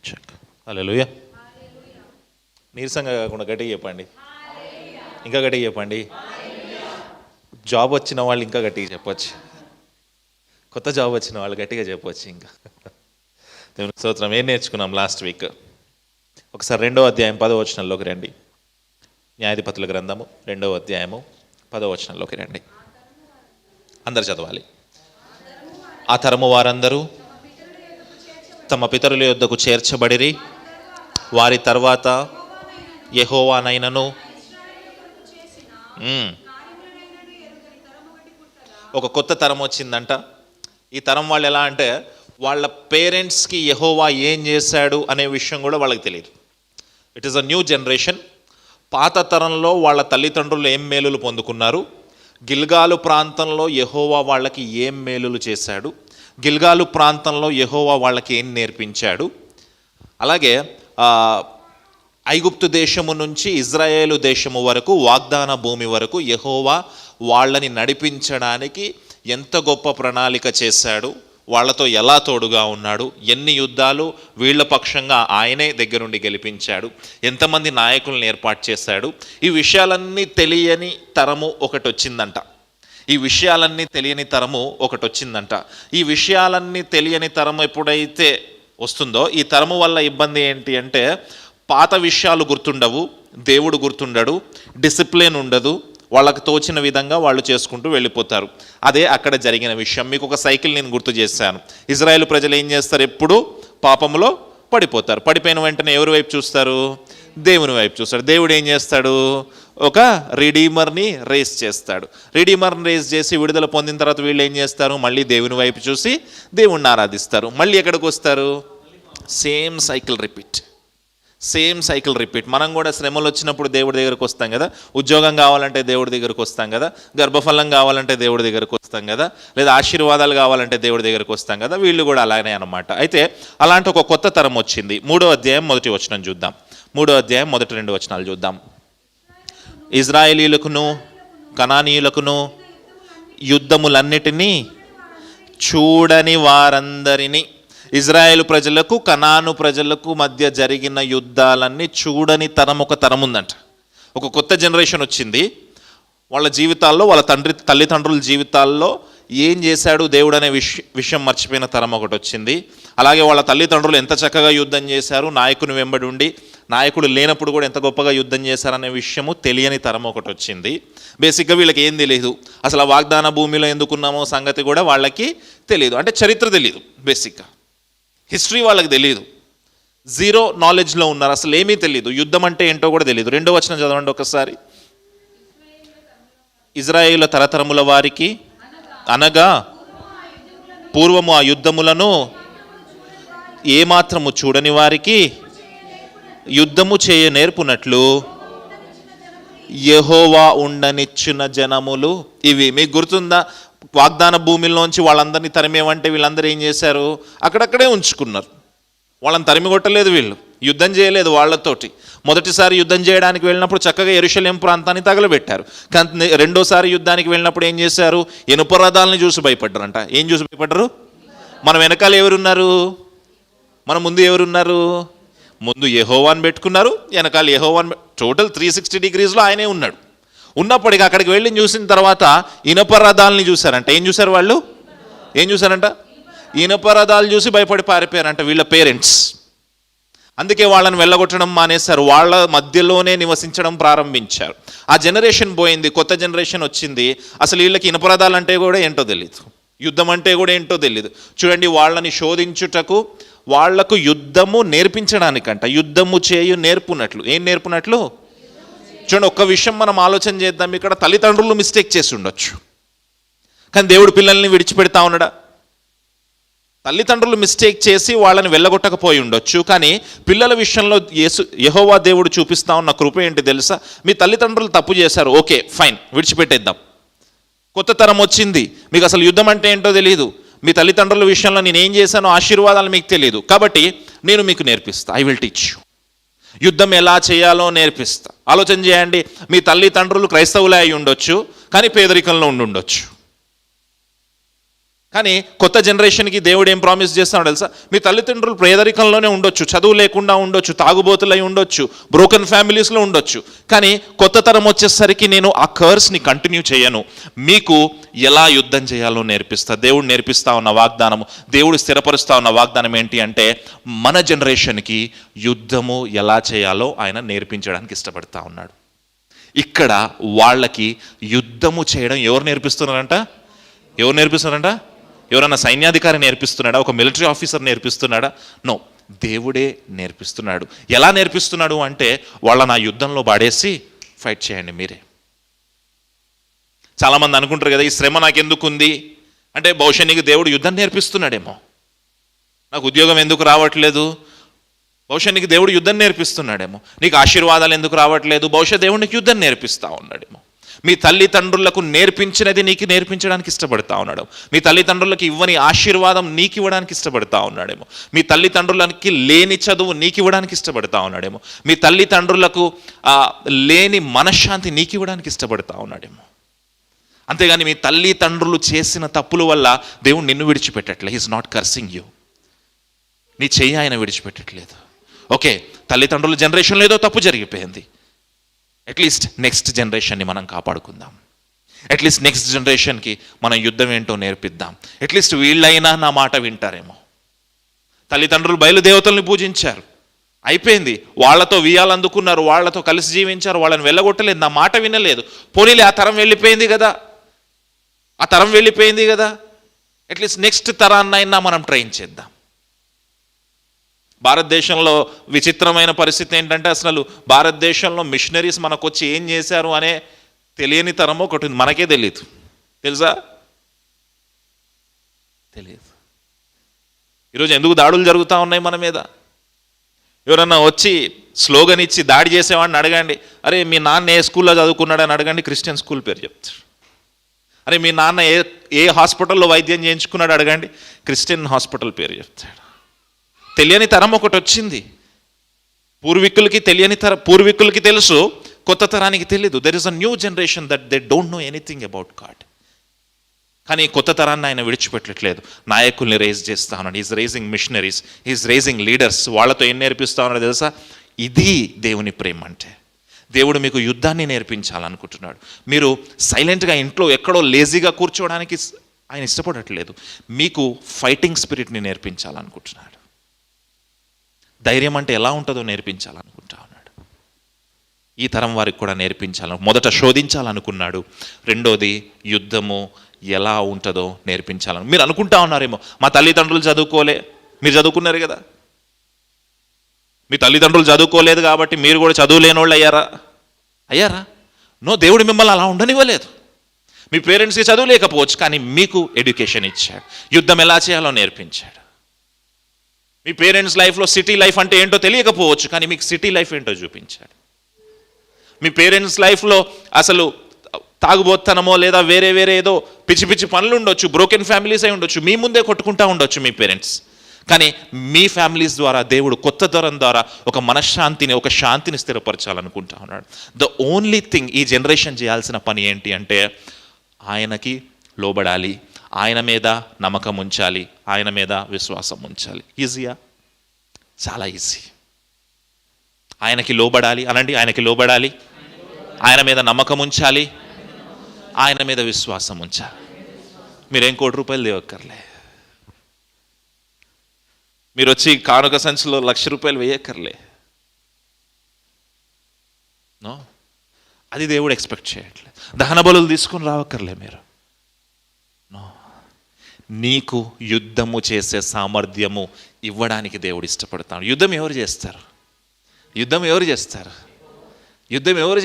Check. హల్లెలూయా. నీరసంగా కాకుండా గట్టిగా చెప్పండి, ఇంకా గట్టిగా చెప్పండి. జాబ్ వచ్చిన వాళ్ళు ఇంకా గట్టిగా చెప్పొచ్చు, కొత్త జాబ్ వచ్చిన వాళ్ళు గట్టిగా చెప్పొచ్చు. ఇంకా దేవునికి స్తోత్రం. ఏం నేర్చుకున్నాం లాస్ట్ వీక్? ఒకసారి 2వ అధ్యాయం 10వ వచనంలోకి రండి. న్యాయాధిపతుల గ్రంథము 2వ అధ్యాయము 10వ వచనంలోకి రండి. అందరు చదవాలి. ఆ తరము వారందరూ తమ పితరుల యొద్దకు చేర్చబడిరి, వారి తర్వాత యెహోవానైనను ఒక కొత్త తరం వచ్చిందంట. ఈ తరం వాళ్ళు ఎలా అంటే, వాళ్ళ పేరెంట్స్కి యెహోవా ఏం చేశాడు అనే విషయం కూడా వాళ్ళకి తెలియదు. It is a new generation. పాత తరంలో వాళ్ళ తల్లిదండ్రులు ఏం మేలులు పొందుకున్నారు, గిల్గాలు ప్రాంతంలో యెహోవా వాళ్ళకి ఏం మేలులు చేశాడు, గిల్గాలు ప్రాంతంలో యెహోవా వాళ్ళకి ఏం నేర్పించాడు, అలాగే ఐగుప్తు దేశము నుంచి ఇజ్రాయేలు దేశము వరకు, వాగ్దాన భూమి వరకు యెహోవా వాళ్ళని నడిపించడానికి ఎంత గొప్ప ప్రణాళిక చేశాడు, వాళ్ళతో ఎలా తోడుగా ఉన్నాడు, ఎన్ని యుద్ధాలు వీళ్ళ పక్షంగా ఆయనే దగ్గరుండి గెలిపించాడు, ఎంతమంది నాయకులను ఏర్పాటు చేశాడు. ఈ విషయాలన్నీ తెలియని తరము ఒకటి వచ్చిందంట. ఈ విషయాలన్నీ తెలియని తరము ఒకటి వచ్చిందంట. ఈ విషయాలన్నీ తెలియని తరము ఎప్పుడైతే వస్తుందో, ఈ తరము వల్ల ఇబ్బంది ఏంటి అంటే, పాత విషయాలు గుర్తుండవు, దేవుడు గుర్తుండడు, డిసిప్లిన్ ఉండదు, వాళ్ళకి తోచిన విధంగా వాళ్ళు చేసుకుంటూ వెళ్ళిపోతారు. అదే అక్కడ జరిగిన విషయం. మీకు ఒక సైకిల్ నేను గుర్తు చేశాను. ఇజ్రాయేల్ ప్రజలు ఏం చేస్తారు? ఎప్పుడు పాపంలో పడిపోతారు. పడిపోయిన వెంటనే ఎవరి వైపు చూస్తారు? దేవుని వైపు చూస్తాడు. దేవుడు ఏం చేస్తాడు? ఒక రిడీమర్ని రేస్ చేస్తాడు. రిడీమర్ని రేస్ చేసి విడుదల పొందిన తర్వాత వీళ్ళు ఏం చేస్తారు? మళ్ళీ దేవుని వైపు చూసి దేవుణ్ణి ఆరాధిస్తారు. మళ్ళీ ఎక్కడికి వస్తారు? Same cycle repeat. మనం కూడా శ్రమలు వచ్చినప్పుడు దేవుడి దగ్గరకు వస్తాం కదా, ఉద్యోగం కావాలంటే దేవుడి దగ్గరకు వస్తాం కదా, గర్భఫలం కావాలంటే దేవుడి దగ్గరకు వస్తాం కదా, లేదా ఆశీర్వాదాలు కావాలంటే దేవుడి దగ్గరకు వస్తాం కదా. వీళ్ళు కూడా అలానే అన్నమాట. అయితే అలాంటి ఒక కొత్త తరం వచ్చింది. 3వ అధ్యాయం 1వ వచనం చూద్దాం. 3వ అధ్యాయం 1-2 వచనాలు చూద్దాం. ఇజ్రాయేలీయులకును కనానీయులకును యుద్ధములన్నిటినీ చూడని వారందరినీ, ఇజ్రాయేలు ప్రజలకు కనాను ప్రజలకు మధ్య జరిగిన యుద్ధాలన్నీ చూడని తరం ఒక తరం ఉందంట. ఒక కొత్త జనరేషన్ వచ్చింది. వాళ్ళ జీవితాల్లో, వాళ్ళ తల్లిదండ్రుల జీవితాల్లో ఏం చేశాడు దేవుడు అనే విషయం మర్చిపోయిన తరం ఒకటి వచ్చింది. అలాగే వాళ్ళ తల్లిదండ్రులు ఎంత చక్కగా యుద్ధం చేశారు, నాయకుని వెంబడి ఉండి, నాయకుడు లేనప్పుడు కూడా ఎంత గొప్పగా యుద్ధం చేశారనే విషయము తెలియని తరం ఒకటి వచ్చింది. బేసిక్గా వీళ్ళకి ఏం తెలియదు. అసలు ఆ వాగ్దాన భూమిలో ఎందుకున్నామో సంగతి కూడా వాళ్ళకి తెలియదు. అంటే చరిత్ర తెలియదు, బేసిక్గా హిస్టరీ వాళ్ళకి తెలియదు. జీరో నాలెడ్జ్లో ఉన్నారు, అసలు ఏమీ తెలియదు. యుద్ధం అంటే ఏంటో కూడా తెలియదు. 2వ వచనం చదవండి ఒకసారి. ఇజ్రాయేలు తరతరముల వారికి అనగా పూర్వము ఆ యుద్ధములను ఏమాత్రము చూడని వారికి యుద్ధము చేయ నేర్పునట్లు యెహోవా ఉండనిచ్చిన జనములు ఇవి. మీకు గుర్తుందా? వాగ్దాన భూమిలోంచి వాళ్ళందరినీ తరిమేమంటే వీళ్ళందరూ ఏం చేశారు? అక్కడక్కడే ఉంచుకున్నారు. వాళ్ళని తరిమి కొట్టలేదు, వీళ్ళు యుద్ధం చేయలేదు వాళ్ళతోటి. మొదటిసారి యుద్ధం చేయడానికి వెళ్ళినప్పుడు చక్కగా యెరూషలేము ప్రాంతాన్ని తగలబెట్టారు. కానీ రెండోసారి యుద్ధానికి వెళ్ళినప్పుడు ఏం చేశారు? ఇనుప రథాలని చూసి భయపడ్డారంట. ఏం చూసి భయపడ్డారు? మన వెనకాల ఎవరున్నారు? మన ముందు ఎవరున్నారు? ముందు యెహోవాను పెట్టుకున్నారు, వెనకాల యెహోవాను. టోటల్ 360 డిగ్రీస్లో ఆయనే ఉన్నాడు. ఉన్నప్పటికీ అక్కడికి వెళ్ళి చూసిన తర్వాత ఇనుప రథాలని చూశారంట. ఏం చూశారు వాళ్ళు? ఏం చూశారంట? ఇనుప రథాలు చూసి భయపడి పారిపోయారంట వీళ్ళ పేరెంట్స్. అందుకే వాళ్ళని వెళ్ళగొట్టడం మానేశారు, వాళ్ళ మధ్యలోనే నివసించడం ప్రారంభించారు. ఆ జనరేషన్ పోయింది, కొత్త జనరేషన్ వచ్చింది. అసలు వీళ్ళకి ఇనుప రథాలు అంటే కూడా ఏంటో తెలియదు, యుద్ధం అంటే కూడా ఏంటో తెలియదు. చూడండి, వాళ్ళని శోధించుటకు, వాళ్లకు యుద్ధము నేర్పించడానికంట. యుద్ధము చేయు నేర్పునట్లు. ఏం నేర్పునట్లు? చూడండి, ఒక్క విషయం మనం ఆలోచన చేద్దాం. ఇక్కడ తల్లిదండ్రులు మిస్టేక్ చేసి ఉండొచ్చు, కానీ దేవుడు పిల్లల్ని విడిచిపెడతా ఉన్నాడా? తల్లిదండ్రులు మిస్టేక్ చేసి వాళ్ళని వెళ్ళగొట్టకపోయి ఉండొచ్చు, కానీ పిల్లల విషయంలో యెహోవా దేవుడు చూపిస్తా ఉన్న కృప ఏంటి తెలుసా? మీ తల్లిదండ్రులు తప్పు చేశారు, ఓకే ఫైన్, విడిచిపెట్టేద్దాం. కొత్త తరం వచ్చింది, మీకు అసలు యుద్ధం అంటే ఏంటో తెలియదు. మీ తల్లిదండ్రుల విషయంలో నేను ఏం చేశానో ఆశీర్వాదాలు మీకు తెలియదు, కాబట్టి నేను మీకు నేర్పిస్తా. I will teach you. యుద్ధం ఎలా చేయాలో నేర్పిస్తా. ఆలోచన చేయండి, మీ తల్లిదండ్రులు క్రైస్తవులే అయి ఉండొచ్చు, కానీ పేదరికంలో ఉండుండొచ్చు. కానీ కొత్త జనరేషన్కి దేవుడు ఏం ప్రామిస్ చేస్తున్నాడు తెలుసా? మీ తల్లిదండ్రులు పేదరికంలోనే ఉండొచ్చు, చదువు లేకుండా ఉండొచ్చు, తాగుబోతులై ఉండొచ్చు, బ్రోకన్ ఫ్యామిలీస్లో ఉండొచ్చు, కానీ కొత్త తరం వచ్చేసరికి నేను ఆ కర్స్ని కంటిన్యూ చేయను, మీకు ఎలా యుద్ధం చేయాలో నేర్పిస్తా. దేవుడు నేర్పిస్తా ఉన్న వాగ్దానము, దేవుడు స్థిరపరుస్తా ఉన్న వాగ్దానం ఏంటి అంటే మన జనరేషన్కి యుద్ధము ఎలా చేయాలో ఆయన నేర్పించడానికి ఇష్టపడతా ఉన్నాడు. ఇక్కడ వాళ్ళకి యుద్ధము చేయడం ఎవరు నేర్పిస్తున్నారంట? ఎవరన్నా సైన్యాధికారి నేర్పిస్తున్నాడా? ఒక మిలిటరీ ఆఫీసర్ నేర్పిస్తున్నాడా? నో, దేవుడే నేర్పిస్తున్నాడు. ఎలా నేర్పిస్తున్నాడు అంటే వాళ్ళని ఆ యుద్ధంలో పడేసి ఫైట్ చేయండి మీరే. చాలామంది అనుకుంటారు కదా, ఈ శ్రమ నాకు ఎందుకు ఉంది అంటే బహుశా నీకు దేవుడు యుద్ధం నేర్పిస్తున్నాడేమో. నాకు ఉద్యోగం ఎందుకు రావట్లేదు, బహుశా నీకు దేవుడు యుద్ధం నేర్పిస్తున్నాడేమో. నీకు ఆశీర్వాదాలు ఎందుకు రావట్లేదు, బహుశా దేవుడు నీకు యుద్ధం నేర్పిస్తూ ఉన్నాడేమో. మీ తల్లిదండ్రులకు నేర్పించినది నీకు నేర్పించడానికి ఇష్టపడతా ఉన్నాడు. మీ తల్లిదండ్రులకి ఇవ్వని ఆశీర్వాదం నీకు ఇవ్వడానికి ఇష్టపడతా ఉన్నాడేమో. మీ తల్లిదండ్రులకి లేని చదువు నీకు ఇవ్వడానికి ఇష్టపడతా ఉన్నాడేమో. మీ తల్లిదండ్రులకు లేని మనశ్శాంతి నీకు ఇవ్వడానికి ఇష్టపడతా ఉన్నాడేమో. అంతేగాని మీ తల్లిదండ్రులు చేసిన తప్పుల వల్ల దేవుడు నిన్ను విడిచిపెట్టట్లే. He is not cursing you. నీ చెయ్యి ఆయన విడిచిపెట్టట్లేదు. ఓకే, తల్లిదండ్రుల జనరేషన్లో ఏదో తప్పు జరిగిపోయింది, అట్లీస్ట్ నెక్స్ట్ జనరేషన్ని మనం కాపాడుకుందాం. అట్లీస్ట్ నెక్స్ట్ జనరేషన్కి మనం యుద్ధం ఏంటో నేర్పిద్దాం. అట్లీస్ట్ వీళ్ళైనా నా మాట వింటారేమో. తల్లిదండ్రులు బయలుదేవతల్ని పూజించారు, అయిపోయింది, వాళ్ళతో వియాలు అందుకున్నారు, వాళ్ళతో కలిసి జీవించారు, వాళ్ళని వెళ్ళగొట్టలేదు, నా మాట వినలేదు. పోనీలే, ఆ తరం వెళ్ళిపోయింది కదా, అట్లీస్ట్ నెక్స్ట్ తరాన్నైనా మనం ట్రైన్ చేద్దాం. భారతదేశంలో విచిత్రమైన పరిస్థితి ఏంటంటే అసలు భారతదేశంలో మిషనరీస్ మనకు వచ్చి ఏం చేశారు అనే తెలియని తరం ఒకటి ఉంది. మనకే తెలియదు, తెలుసా? తెలియదు. ఈరోజు ఎందుకు దాడులు జరుగుతూ ఉన్నాయి మన మీద? ఎవరన్నా వచ్చి స్లోగన్ ఇచ్చి దాడి చేసేవాడిని అడగండి, అరే మీ నాన్న ఏ స్కూల్లో చదువుకున్నాడని అడగండి, క్రిస్టియన్ స్కూల్ పేరు చెప్తారు. అరే మీ నాన్న ఏ హాస్పిటల్లో వైద్యం చేయించుకున్నాడు అడగండి, క్రిస్టియన్ హాస్పిటల్ పేరు చెప్తాడు. తెలియని తరం ఒకటి వచ్చింది. పూర్వీకులకి తెలుసు, కొత్త తరానికి తెలీదు. There is a new generation that they don't know anything about God. కానీ కొత్త తరాన్ని ఆయన విడిచిపెట్టట్లేదు, నాయకుల్ని రేజ్ చేస్తా ఉన్నాడు. Is raising missionaries, is raising leaders. వాళ్ళతో ఏం నేర్పిస్తా ఉన్నాడు తెలుసా? ఇది దేవుని ప్రేమ అంటే. దేవుడు మీకు యుద్ధాన్ని నేర్పించాలనుకుంటున్నాడు. మీరు సైలెంట్గా ఇంట్లో ఎక్కడో లేజీగా కూర్చోవడానికి ఆయన ఇష్టపడట్లేదు. మీకు ఫైటింగ్ స్పిరిట్ని నేర్పించాలనుకుంటున్నాడు. ధైర్యం అంటే ఎలా ఉంటుందో నేర్పించాలనుకుంటా ఉన్నాడు. ఈ తరం వారికి కూడా నేర్పించాలని మొదట శోధించాలనుకున్నాడు. రెండోది యుద్ధము ఎలా ఉంటుందో నేర్పించాలని. మీరు అనుకుంటా ఉన్నారేమో, మా తల్లిదండ్రులు చదువుకోలే, మీరు చదువుకున్నారు కదా, మీ తల్లిదండ్రులు చదువుకోలేదు కాబట్టి మీరు కూడా చదువులేని వాళ్ళు అయ్యారా? నో, దేవుడు మిమ్మల్ని అలా ఉండనివ్వలేదు. మీ పేరెంట్స్కి చదువు లేకపోవచ్చు, కానీ మీకు ఎడ్యుకేషన్ ఇచ్చాడు, యుద్ధం ఎలా చేయాలో నేర్పించాడు. మీ పేరెంట్స్ లైఫ్లో సిటీ లైఫ్ అంటే ఏంటో తెలియకపోవచ్చు, కానీ మీకు సిటీ లైఫ్ ఏంటో చూపించాడు. మీ పేరెంట్స్ లైఫ్లో అసలు తాగుబోత్తనమో లేదా వేరే ఏదో పిచ్చి పనులు ఉండొచ్చు, బ్రోకెన్ ఫ్యామిలీస్ అయి ఉండొచ్చు, మీ ముందే కొట్టుకుంటా ఉండొచ్చు మీ పేరెంట్స్. కానీ మీ ఫ్యామిలీస్ ద్వారా దేవుడు కొత్త తరం ద్వారా ఒక మనశ్శాంతిని, ఒక శాంతిని స్థిరపరచాలనుకుంటా ఉన్నాడు. ద ఓన్లీ థింగ్ ఈ జనరేషన్ చేయాల్సిన పని ఏంటి అంటే ఆయనకి లోబడాలి, ఆయన మీద నమ్మకం ఉంచాలి, ఆయన మీద విశ్వాసం ఉంచాలి. ఈజీయా? చాలా ఈజీ. ఆయనకి లోబడాలి అనండి, ఆయనకి లోబడాలి, ఆయన మీద నమ్మకం ఉంచాలి, ఆయన మీద విశ్వాసం ఉంచాలి. మీరేం ₹1,00,000 దేవక్కర్లే, మీరు వచ్చి కానుక సంచిలో ₹1,00,000 వేయక్కర్లే. నో, అది దేవుడు ఎక్స్పెక్ట్ చేయట్లేదు. దహన బలులు తీసుకుని రావక్కర్లే మీరు. నో, నీకు యుద్ధము చేసే సామర్థ్యము ఇవ్వడానికి దేవుడు ఇష్టపడతాడు. యుద్ధం ఎవరు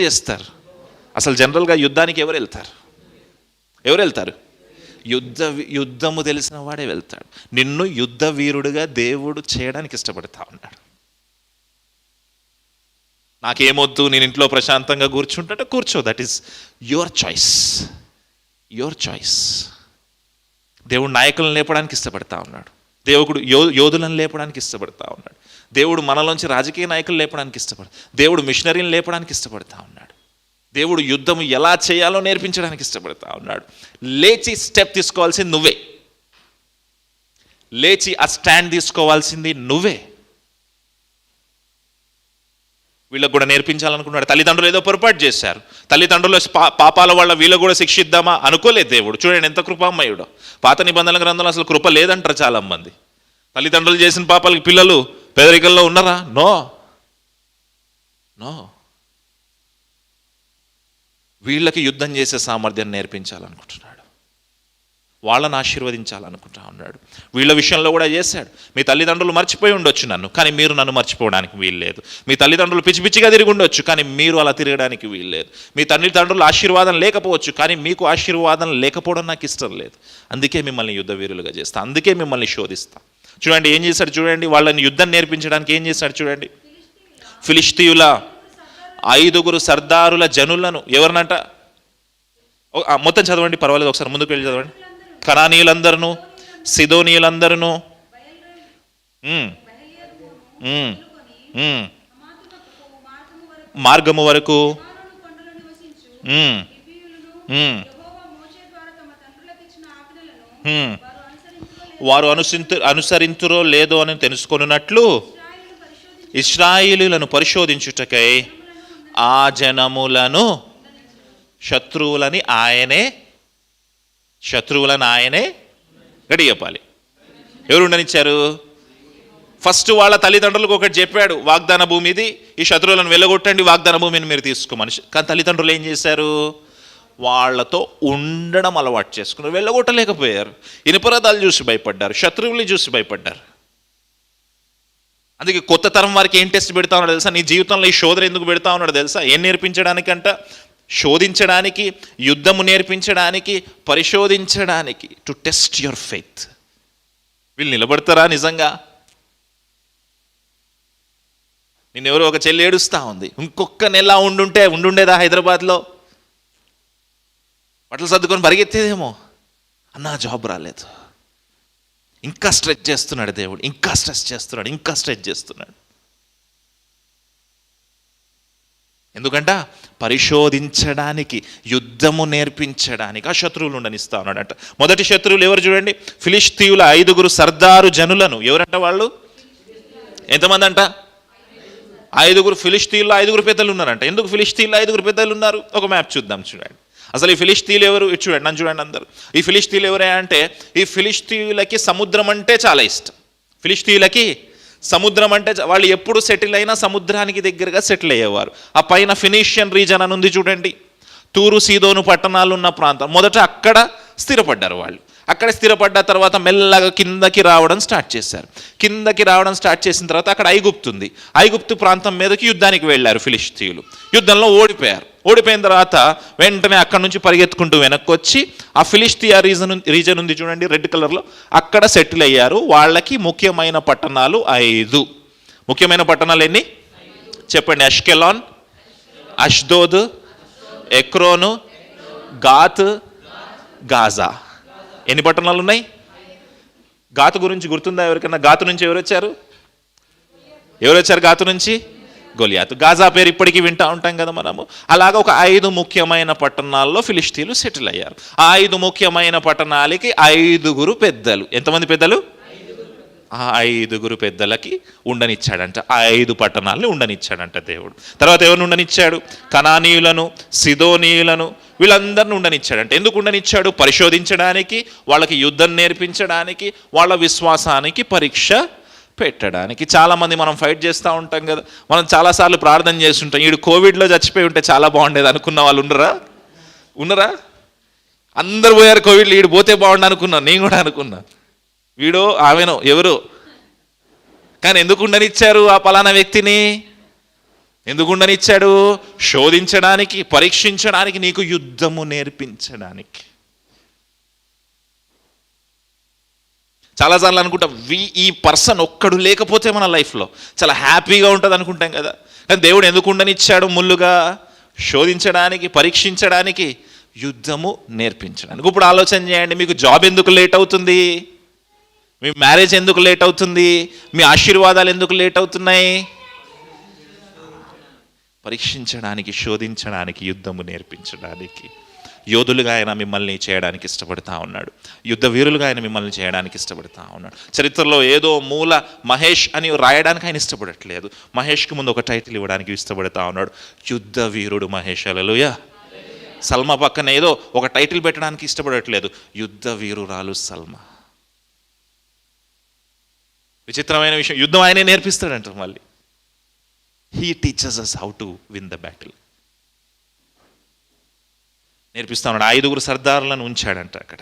చేస్తారు? అసలు జనరల్గా యుద్ధానికి ఎవరు వెళ్తారు? యుద్ధము తెలిసిన వాడే వెళ్తాడు. నిన్ను యుద్ధ వీరుడుగా దేవుడు చేయడానికి ఇష్టపడతా ఉన్నాడు. నాకేమొద్దు, నేను ఇంట్లో ప్రశాంతంగా కూర్చుంటే కూర్చో, దట్ ఈస్ యువర్ చాయిస్. దేవుడు నాయకులను లేపడానికి ఇష్టపడతా ఉన్నాడు. దేవుడు యోధులను లేపడానికి ఇష్టపడతా ఉన్నాడు. దేవుడు మనలోంచి రాజకీయ నాయకులు లేపడానికి దేవుడు మిషనరీని లేపడానికి ఇష్టపడతా ఉన్నాడు. దేవుడు యుద్ధము ఎలా చేయాలో నేర్పించడానికి ఇష్టపడతా ఉన్నాడు. లేచి స్టెప్ తీసుకోవాల్సింది నువ్వే. లేచి ఆ స్టాండ్ తీసుకోవాల్సింది నువ్వే. వీళ్ళకు కూడా నేర్పించాలనుకున్నాడు. తల్లిదండ్రులు ఏదో పొరపాటు చేశారు, తల్లిదండ్రుల పాపాల వల్ల వీళ్ళకు కూడా శిక్షిద్దామా అనుకోలేదు దేవుడు. చూడండి ఎంత కృపామయుడో. పాత నిబంధనల గ్రంథంలో అసలు కృప లేదంటారు చాలా మంది. తల్లిదండ్రులు చేసిన పాపాలకి పిల్లలు పేదరికంలో ఉన్నారా? నో. వీళ్ళకి యుద్ధం చేసే సామర్థ్యాన్ని నేర్పించాలనుకుంటున్నాడు, వాళ్ళని ఆశీర్వదించాలనుకుంటా ఉన్నాడు. వీళ్ళ విషయంలో కూడా చేశాడు. మీ తల్లిదండ్రులు మర్చిపోయి ఉండొచ్చు నన్ను, కానీ మీరు నన్ను మర్చిపోవడానికి వీల్లేదు. మీ తల్లిదండ్రులు పిచ్చి పిచ్చిగా తిరిగి ఉండొచ్చు, కానీ మీరు అలా తిరగడానికి వీల్లేదు. మీ తల్లిదండ్రులు ఆశీర్వాదం లేకపోవచ్చు, కానీ మీకు ఆశీర్వాదం లేకపోవడం నాకు ఇష్టం లేదు. అందుకే మిమ్మల్ని యుద్ధ వీరులుగా చేస్తా, అందుకే మిమ్మల్ని శోధిస్తా. చూడండి ఏం చేశాడు, చూడండి వాళ్ళని యుద్ధం నేర్పించడానికి ఏం చేశాడు చూడండి. ఫిలిష్తీయుల 5 సర్దారుల జనులను, ఎవరినంట మొత్తం చదవండి, పర్వాలేదు, ఒకసారి ముందుకు వెళ్ళి చదవండి. కనానీయులందరూ, సిదోనీయులందరూ, మార్గము వరకు, వారు అనుసరింతురో లేదో అని తెలుసుకొనున్నట్లు ఇశ్రాయేలీయులను పరిశోధించుటకై ఆ జనములను శత్రువులని ఆయనే గడి చెప్పాలి. ఎవరు ఉండనిచ్చారు? ఫస్ట్ వాళ్ళ తల్లిదండ్రులకు ఒకటి చెప్పాడు, వాగ్దాన భూమి ఇది, ఈ శత్రువులను వెళ్ళగొట్టండి, వాగ్దాన భూమిని మీరు తీసుకోమని. కానీ తల్లిదండ్రులు ఏం చేశారు? వాళ్ళతో ఉండడం అలవాటు చేసుకున్నారు, వెళ్ళగొట్టలేకపోయారు. ఇనుపరదాలు చూసి భయపడ్డారు, శత్రువుల్ని చూసి భయపడ్డారు. అందుకే కొత్త తరం వారికి ఏం టెస్ట్ పెడతా ఉన్నాడు తెలుసా? నీ జీవితంలో ఈ శోధన ఎందుకు పెడతా ఉన్నాడు తెలుసా? ఏం నేర్పించడానికంట? శోధించడానికి, యుద్ధము నేర్పించడానికి, పరిశోధించడానికి. To test your faith. వీళ్ళు నిలబడతారా నిజంగా? నిన్నెవరో ఒక చెల్లి ఏడుస్తూ ఉంది, ఇంకొక నెల ఉండుండేదా హైదరాబాద్లో, బట్టలు సర్దుకొని పరిగెత్తేదేమో. అన్నా జాబ్ రాలేదు. ఇంకా స్ట్రెచ్ చేస్తున్నాడు దేవుడు, ఇంకా స్ట్రెచ్ చేస్తున్నాడు. ఎందుకంట? పరిశోధించడానికి, యుద్ధము నేర్పించడానికి ఆ శత్రువులు ఉండనిస్తా ఉన్నాడంట. మొదటి శత్రువులు ఎవరు చూడండి? ఫిలిష్తీయుల 5 సర్దారు జనులను. ఎవరంట వాళ్ళు? ఎంతమంది అంట? 5. ఫిలిష్తీయుల్లో 5 పెద్దలు ఉన్నారంట. ఎందుకు ఫిలిష్తీయుల్లో 5 పెద్దలు ఉన్నారు? ఒక మ్యాప్ చూద్దాం చూడండి. అసలు ఈ ఫిలిష్తీయులు ఎవరు? చూడండి, నన్ను చూడండి అందరూ. ఈ ఫిలిష్తీయులు ఎవరే అంటే, ఈ ఫిలిష్తీయులకి సముద్రం అంటే చాలా ఇష్టం. ఫిలిష్తీయులకి సముద్రం అంటే, వాళ్ళు ఎప్పుడు సెటిల్ అయినా సముద్రానికి దగ్గరగా సెటిల్ అయ్యేవారు. ఆ పైన ఫినీషియన్ రీజన్ అని ఉంది చూడండి, తూరు సీదోను పట్టణాలు ఉన్న ప్రాంతం. మొదట అక్కడ స్థిరపడ్డారు వాళ్ళు. అక్కడ స్థిరపడ్డ తర్వాత మెల్లగా కిందకి రావడం స్టార్ట్ చేశారు. కిందకి రావడం స్టార్ట్ చేసిన తర్వాత అక్కడ ఐగుప్తు ఉంది. ఐగుప్తు ప్రాంతం మీదకి యుద్ధానికి వెళ్ళారు ఫిలిష్తీయులు. యుద్ధంలో ఓడిపోయారు. ఓడిపోయిన తర్వాత వెంటనే అక్కడి నుంచి పరిగెత్తుకుంటూ వెనక్కి వచ్చి ఆ ఫిలిష్తియా రీజన్ ఉంది చూడండి రెడ్ కలర్లో, అక్కడ సెటిల్ అయ్యారు. వాళ్ళకి ముఖ్యమైన పట్టణాలు 5. ముఖ్యమైన పట్టణాలు ఎన్ని చెప్పండి? అష్కెలాన్, అష్దోద్, ఎక్రోను, గాత్, గాజా. ఎన్ని పట్టణాలు ఉన్నాయి? గాతు గురించి గుర్తుందా ఎవరికన్నా? గాతు నుంచి ఎవరు వచ్చారు? గాతు నుంచి? గొలియాతు. గాజా పేరు ఇప్పటికీ వింటూ ఉంటాం కదా మనము. అలాగా ఒక 5 ముఖ్యమైన పట్టణాల్లో ఫిలిష్తీయులు సెటిల్ అయ్యారు. ఆ 5 ముఖ్యమైన పట్టణాలకి 5 పెద్దలు. ఎంతమంది పెద్దలు? ఆ 5 పెద్దలకి ఉండనిచ్చాడంట. ఆ 5 పట్టణాలని ఉండనిచ్చాడంట దేవుడు. తర్వాత ఎవరిని ఉండనిచ్చాడు? కనానీయులను, సిదోనీయులను, వీళ్ళందరిని ఉండనిచ్చాడంట. ఎందుకు ఉండనిచ్చాడు? పరిశోధించడానికి, వాళ్ళకి యుద్ధం నేర్పించడానికి, వాళ్ళ విశ్వాసానికి పరీక్ష పెట్టడానికి. చాలామంది మనం ఫైట్ చేస్తూ ఉంటాం కదా, మనం చాలాసార్లు ప్రార్థన చేస్తుంటాం, వీడు కోవిడ్లో చచ్చిపోయి ఉంటే చాలా బాగుండేది అనుకున్న వాళ్ళు ఉన్నరా? అందరు పోయారు కోవిడ్లో, వీడు పోతే బాగుండు అనుకున్నాను, నేను కూడా అనుకున్నా. వీడో ఆమెనో ఎవరో, కానీ ఎందుకు ఉండనిచ్చారు ఆ పలానా వ్యక్తిని? ఎందుకు ఉండనిచ్చాడు? శోధించడానికి, పరీక్షించడానికి, నీకు యుద్ధము నేర్పించడానికి. చాలాసార్లు అనుకుంటాం ఈ పర్సన్ ఒక్కడు లేకపోతే మన లైఫ్లో చాలా హ్యాపీగా ఉంటుంది అనుకుంటాం కదా. కానీ దేవుడు ఎందుకు ఉండనిచ్చాడు? ముళ్ళుగా శోధించడానికి, పరీక్షించడానికి, యుద్ధము నేర్పించడానికి. ఇప్పుడు ఆలోచన చేయండి, మీకు జాబ్ ఎందుకు లేట్ అవుతుంది? మీ మ్యారేజ్ ఎందుకు లేట్ అవుతుంది? మీ ఆశీర్వాదాలు ఎందుకు లేట్ అవుతున్నాయి? పరీక్షించడానికి, శోధించడానికి, యుద్ధము నేర్పించడానికి. యోధులుగా ఆయన మిమ్మల్ని చేయడానికి ఇష్టపడతా ఉన్నాడు. యుద్ధ వీరులుగా ఆయన మిమ్మల్ని చేయడానికి ఇష్టపడతా ఉన్నాడు. చరిత్రలో ఏదో మూల మహేష్ అని రాయడానికి ఆయన ఇష్టపడట్లేదు. మహేష్కి ముందు ఒక టైటిల్ ఇవ్వడానికి ఇష్టపడతా ఉన్నాడు, యుద్ధ వీరుడు మహేష్. హల్లెలూయా. సల్మా పక్కన ఏదో ఒక టైటిల్ పెట్టడానికి ఇష్టపడట్లేదు, యుద్ధ వీరురాలు సల్మా. విచిత్రమైన విషయం, యుద్ధం ఆయనే నేర్పిస్తాడంట. మళ్ళీ he teaches us how to win the battle. నేర్పిస్తా ఉన్నాడు. 5 సర్దారులను ఉంచాడంట అక్కడ.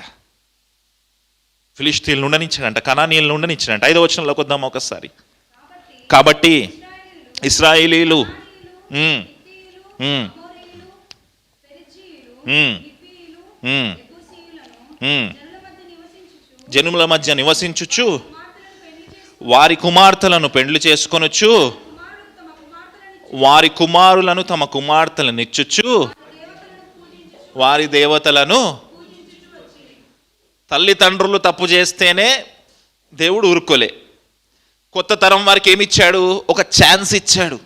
ఫిలిష్తీయులను ఉండనిచ్చాడంట, కనానీయులను ఉండనిచ్చాడంట. 5వ వచనంలోకి వద్దాం ఒకసారి. కాబట్టి ఇశ్రాయేలీలు జనుముల మధ్య నివసించుచు వారి కుమార్తెలను పెండ్లి చేసుకొనుచు వారి కుమారులను తమ కుమార్తెలను ఇచ్చుచు వారి దేవతలను. తల్లిదండ్రులు తప్పు చేస్తేనే దేవుడు ఊరుకోలే. కొత్త తరం వారికి ఏమిచ్చాడు? ఒక ఛాన్స్ ఇచ్చాడు.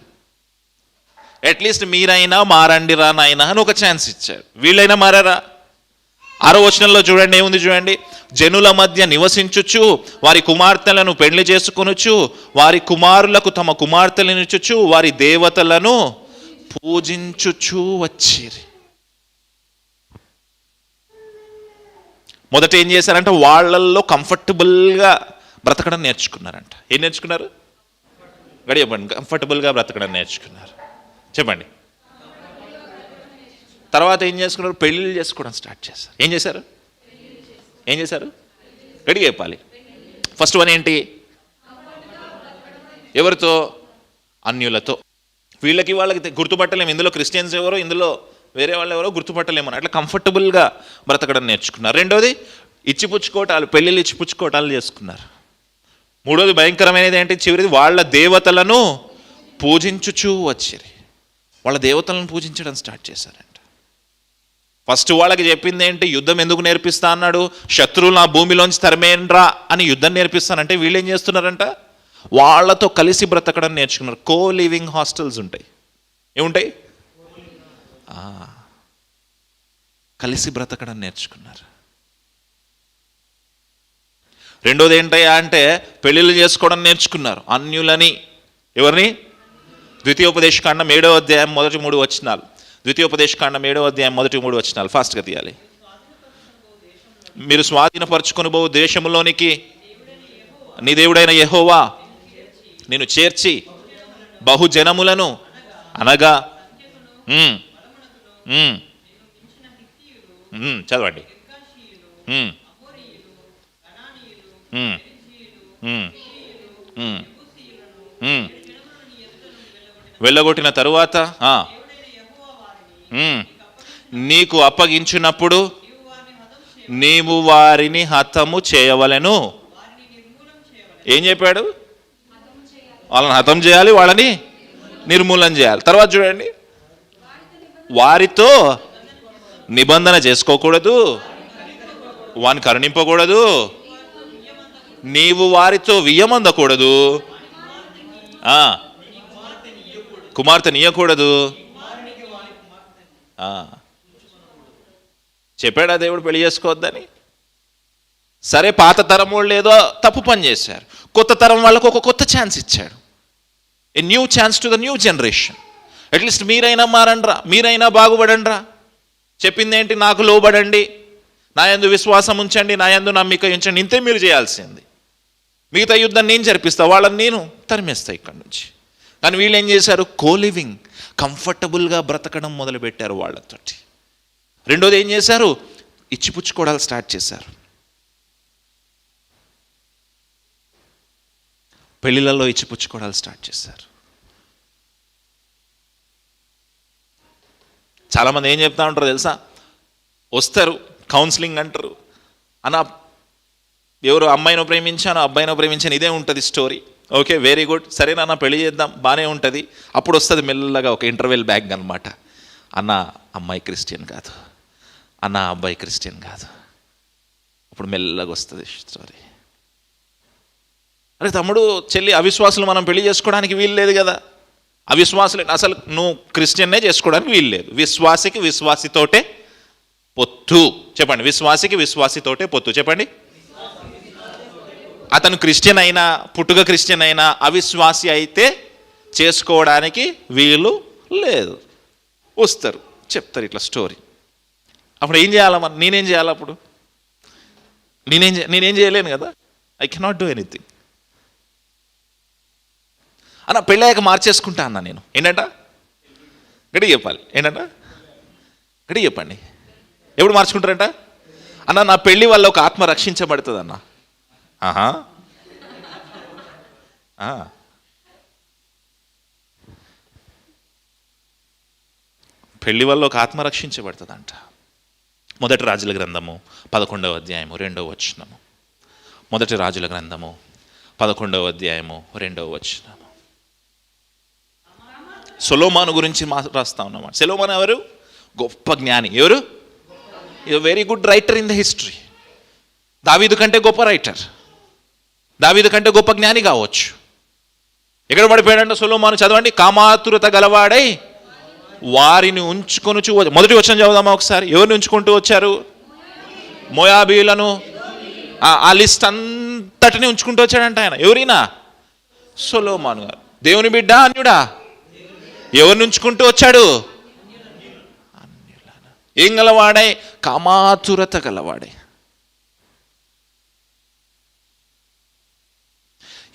అట్లీస్ట్ మీరైనా మారండి రా నాయనా అని ఒక ఛాన్స్ ఇచ్చాడు. వీళ్ళైనా మారారా? 6వ వచనంలో చూడండి, ఏముంది చూడండి. జనుల మధ్య నివసించుచు వారి కుమార్తెలను పెళ్లి చేసుకొనుచు వారి కుమారులకు తమ కుమార్తెలను ఇచ్చుచు వారి దేవతలను పూజించుచు వచ్చిరి. మొదట ఏం చేశారంటే వాళ్ళల్లో కంఫర్టబుల్గా బ్రతకడం నేర్చుకున్నారంట. ఏం నేర్చుకున్నారు? గడియపండి. కంఫర్టబుల్గా బ్రతకడం నేర్చుకున్నారు. చెప్పండి. తర్వాత ఏం చేసుకున్నారు? పెళ్ళిళ్ళు చేసుకోవడం స్టార్ట్ చేశారు. ఏం చేశారు? గడిగా చెప్పాలి. ఫస్ట్ వన్ ఏంటి? ఎవరితో? అన్యులతో. వాళ్ళకి గుర్తుపట్టలేము, ఇందులో క్రిస్టియన్స్ ఎవరో, ఇందులో వేరే వాళ్ళు ఎవరో గుర్తుపట్టలేమని అట్లా కంఫర్టబుల్గా బ్రతకడం నేర్చుకున్నారు. రెండోది ఇచ్చిపుచ్చుకోవటాలు, పెళ్ళిళ్ళు ఇచ్చిపుచ్చుకోవటాలు చేసుకున్నారు. మూడోది భయంకరమైనది ఏంటి? చివరిది వాళ్ళ దేవతలను పూజించుచూ వచ్చిరి. వాళ్ళ దేవతలను పూజించడం స్టార్ట్ చేశారంట. ఫస్ట్ వాళ్ళకి చెప్పింది ఏంటి? యుద్ధం ఎందుకు నేర్పిస్తా అన్నాడు? శత్రువులు నా భూమిలోంచి తరిమేయండ్రా అని యుద్ధం నేర్పిస్తానంటే వీళ్ళు ఏం చేస్తున్నారంట? వాళ్ళతో కలిసి బ్రతకడం నేర్చుకున్నారు. కో లివింగ్ హాస్టల్స్ ఉంటాయి. ఏముంటాయి? కలిసి బ్రతకడం నేర్చుకున్నారు. రెండోది ఏంటయ్యా అంటే పెళ్ళిళ్ళు చేసుకోవడం నేర్చుకున్నారు. అన్యులని. ఎవరిని? ద్వితీయోపదేశకాండం 7వ అధ్యాయం మొదటి 3 వచనాలు. ద్వితీయోపదేశకాండం 7వ అధ్యాయం మొదటి 3 వచనాలు. ఫాస్ట్గా తీయాలి. మీరు స్వాధీనపరచుకొని పోవు దేశంలోనికి నీ దేవుడైన యెహోవా నిన్ను చేర్చి బహుజనములను అనగా చదవండి. వెళ్ళగొట్టిన తరువాత నీకు అప్పగించినప్పుడు నీవు వారిని హతము చేయవలెను. ఏం చెప్పాడు? వాళ్ళని హతం చేయాలి, వాళ్ళని నిర్మూలన చేయాలి. తర్వాత చూడండి, వారితో నిబంధన చేసుకోకూడదు, వారిని కరుణింపకూడదు, నీవు వారితో వియ్యమందకూడదు, కుమార్తెని ఇయ్యకూడదు. చెప్పాడా దేవుడు పెళ్లి చేసుకోవద్దని? సరే, పాత తరం వాళ్ళు ఏదో తప్పు పని చేశారు, కొత్త తరం వాళ్ళకు ఒక కొత్త ఛాన్స్ ఇచ్చాడు. A new chance to the new generation. At least మీరైనా మారండ్రా, మీరైనా బాగుపడండ్రా. చెప్పింది ఏంటి? నాకు లోబడండి, నా యందు విశ్వాసం ఉంచండి, నా యందు నమ్మిక ఉంచండి. ఇంతే మీరు చేయాల్సింది. మిగతా యుద్ధం నేను జరిపిస్తా, వాళ్ళని నేను తరిమేస్తా ఇక్కడి నుంచి. కానీ వీళ్ళు ఏం చేశారు? కోలివింగ్, కంఫర్టబుల్గా బ్రతకడం మొదలుపెట్టారు వాళ్ళతోటి. రెండోది ఏం చేశారు? ఇచ్చిపుచ్చుకోవడాలు స్టార్ట్ చేశారు. పెళ్ళిళ్ళల్లో ఇచ్చిపుచ్చుకోవడాలు స్టార్ట్ చేశారు. చాలామంది ఏం చెప్తా ఉంటారు తెలుసా? వస్తారు, కౌన్సిలింగ్ అంటారు. అన్న ఎవరు అమ్మాయినో ప్రేమించాను, అబ్బాయినో ప్రేమించాను, ఇదే ఉంటుంది స్టోరీ. ఓకే, వెరీ గుడ్, సరేనా, పెళ్లి చేద్దాం, బాగానే ఉంటుంది. అప్పుడు వస్తుంది మెల్లగా ఒక ఇంటర్వెల్ బ్యాగ్ అనమాట. అన్న అమ్మాయి క్రిస్టియన్ కాదు, అన్న అబ్బాయి క్రిస్టియన్ కాదు. అప్పుడు మెల్లగా వస్తుంది స్టోరీ. అరే తమ్ముడు, చెల్లి, అవిశ్వాసులు మనం పెళ్లి చేసుకోవడానికి వీలు లేదు కదా. అవిశ్వాసులు అసలు నువ్వు క్రిస్టియన్నే చేసుకోవడానికి వీలు లేదు. విశ్వాసికి విశ్వాసితోటే పొత్తు. చెప్పండి, విశ్వాసికి విశ్వాసితోటే పొత్తు. చెప్పండి. అతను క్రిస్టియన్ అయినా, పుట్టుక క్రిస్టియన్ అయినా, అవిశ్వాసి అయితే చేసుకోవడానికి వీలు లేదు. వస్తారు, చెప్తారు ఇట్లా స్టోరీ. అప్పుడు ఏం చేయాలా? మరి నేనేం చేయాలి? అప్పుడు నేనేం చేయలేను కదా. I cannot do anything. అన్న పెళ్ళాక మార్చేసుకుంటా అన్న నేను. ఏంటంట? గడి చెప్పాలి. ఏంటంట? గడి చెప్పండి. ఎప్పుడు మార్చుకుంటారంట? అన్న నా పెళ్ళి వల్ల ఒక ఆత్మ రక్షించబడుతుంది అన్న. ఆహా, పెళ్లి వల్ల ఒక ఆత్మ రక్షించబడుతుందంట. మొదటి రాజుల గ్రంథము 11వ అధ్యాయము 2వ వచనము. మొదటి రాజుల గ్రంథము 11వ అధ్యాయము 2వ వచనము. సొలొమోను గురించి రాస్తా ఉన్నాం. సొలొమోను ఎవరు? గొప్ప జ్ఞాని. ఎవరు? Very good writer in the history. దావీదు కంటే గొప్ప రైటర్, దావీదు కంటే గొప్ప జ్ఞాని కావచ్చు. ఎక్కడ పడిపోయాడంటే సొలొమోను, చదవండి. కామాతురత గలవాడై వారిని ఉంచుకొని మొదటి వచనం చదువుదామా ఒకసారి. ఎవరిని ఉంచుకుంటూ వచ్చారు? మోయాబీలను. ఆ లిస్ట్ అంతటిని ఉంచుకుంటూ వచ్చాడంట ఆయన. ఎవరైనా? సొలొమోను గారు. దేవుని బిడ్డ, అన్యుడా? ఎవరిని ఉంచుకుంటూ వచ్చాడు? ఏం గలవాడై? కామాతురత గలవాడై.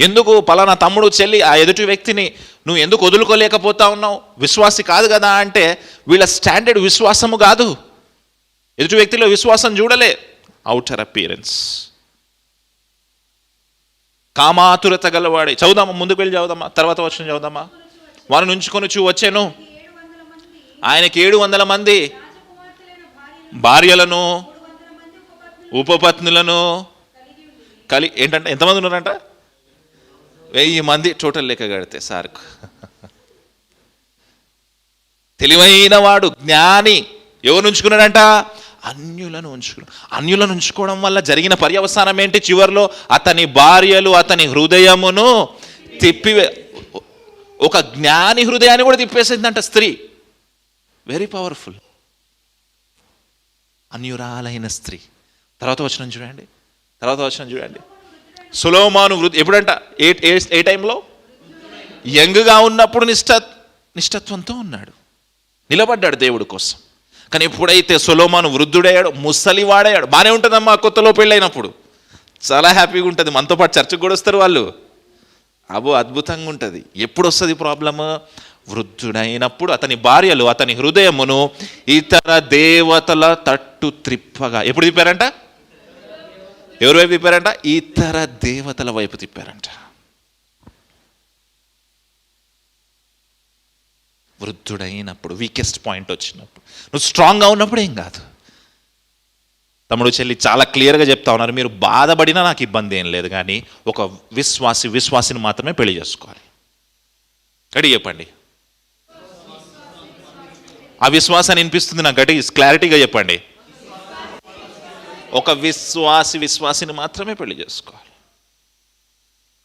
ఎందుకు పలానా తమ్ముడు చెల్లి ఆ ఎదుటి వ్యక్తిని నువ్వు ఎందుకు వదులుకోలేకపోతా ఉన్నావు? విశ్వాసి కాదు కదా అంటే వీళ్ళ స్టాండర్డ్ విశ్వాసము కాదు. ఎదుటి వ్యక్తిలో విశ్వాసం చూడలే, అవుటర్ అపియరెన్స్. కామాతురత గలవాడే. చదువుదామా, ముందుకు వెళ్ళి చదువుదామా, తర్వాత వచ్చిన చదువుదామా. వారిని ఉంచుకొని వచ్చాను. ఆయనకి 700 మంది భార్యలను, ఉపపత్నులను ఏంటంటే ఎంతమంది ఉన్నారంట? 1000 మంది టోటల్ లెక్క కడితే సార్కు. తెలివైన వాడు, జ్ఞాని. ఎవరు ఉంచుకున్నాడంట? అన్యులను ఉంచుకున్నాడు. అన్యులను ఉంచుకోవడం వల్ల జరిగిన పర్యవసానం ఏంటి? చివరిలో అతని భార్యలు అతని హృదయమును ఒక జ్ఞాని హృదయాన్ని కూడా తిప్పేసిందంట స్త్రీ. Very powerful. అన్యురాలైన స్త్రీ. తర్వాత వచనం చూడండి. సొలొమోను ఎప్పుడంట? ఏ టైంలో? యంగ్గా ఉన్నప్పుడు నిష్ఠత్వంతో ఉన్నాడు, నిలబడ్డాడు దేవుడి కోసం. కానీ ఎప్పుడైతే సొలొమోను వృద్ధుడయ్యాడు, ముసలివాడయ్యాడు, బాగానే ఉంటుందమ్మా. కొత్తలో పెళ్ళైనప్పుడు చాలా హ్యాపీగా ఉంటుంది. మనతో పాటు చర్చకు కూడా వస్తారు వాళ్ళు. అబ్బో అద్భుతంగా ఉంటుంది. ఎప్పుడు వస్తుంది ప్రాబ్లమ్? వృద్ధుడైనప్పుడు అతని భార్యలు అతని హృదయమును ఇతర దేవతల తట్టు త్రిప్పగా. ఎప్పుడు తిప్పారంట? ఎవరి వైపు తిప్పారంట? ఇతర దేవతల వైపు తిప్పారంట. వృద్ధుడైనప్పుడు, వీకెస్ట్ పాయింట్ వచ్చినప్పుడు. నువ్వు స్ట్రాంగ్గా ఉన్నప్పుడు ఏం కాదు. తమ్ముడు చెల్లి చాలా క్లియర్గా చెప్తా ఉన్నారు. మీరు బాధపడినా నాకు ఇబ్బంది ఏం లేదు, కానీ ఒక విశ్వాసిని మాత్రమే పెళ్లి చేసుకోవాలి. గడి చెప్పండి. ఆ విశ్వాసాన్ని వినిపిస్తుంది నాకు, గట్టి క్లారిటీగా చెప్పండి. ఒక విశ్వాసిని మాత్రమే పెళ్లి చేసుకోవాలి.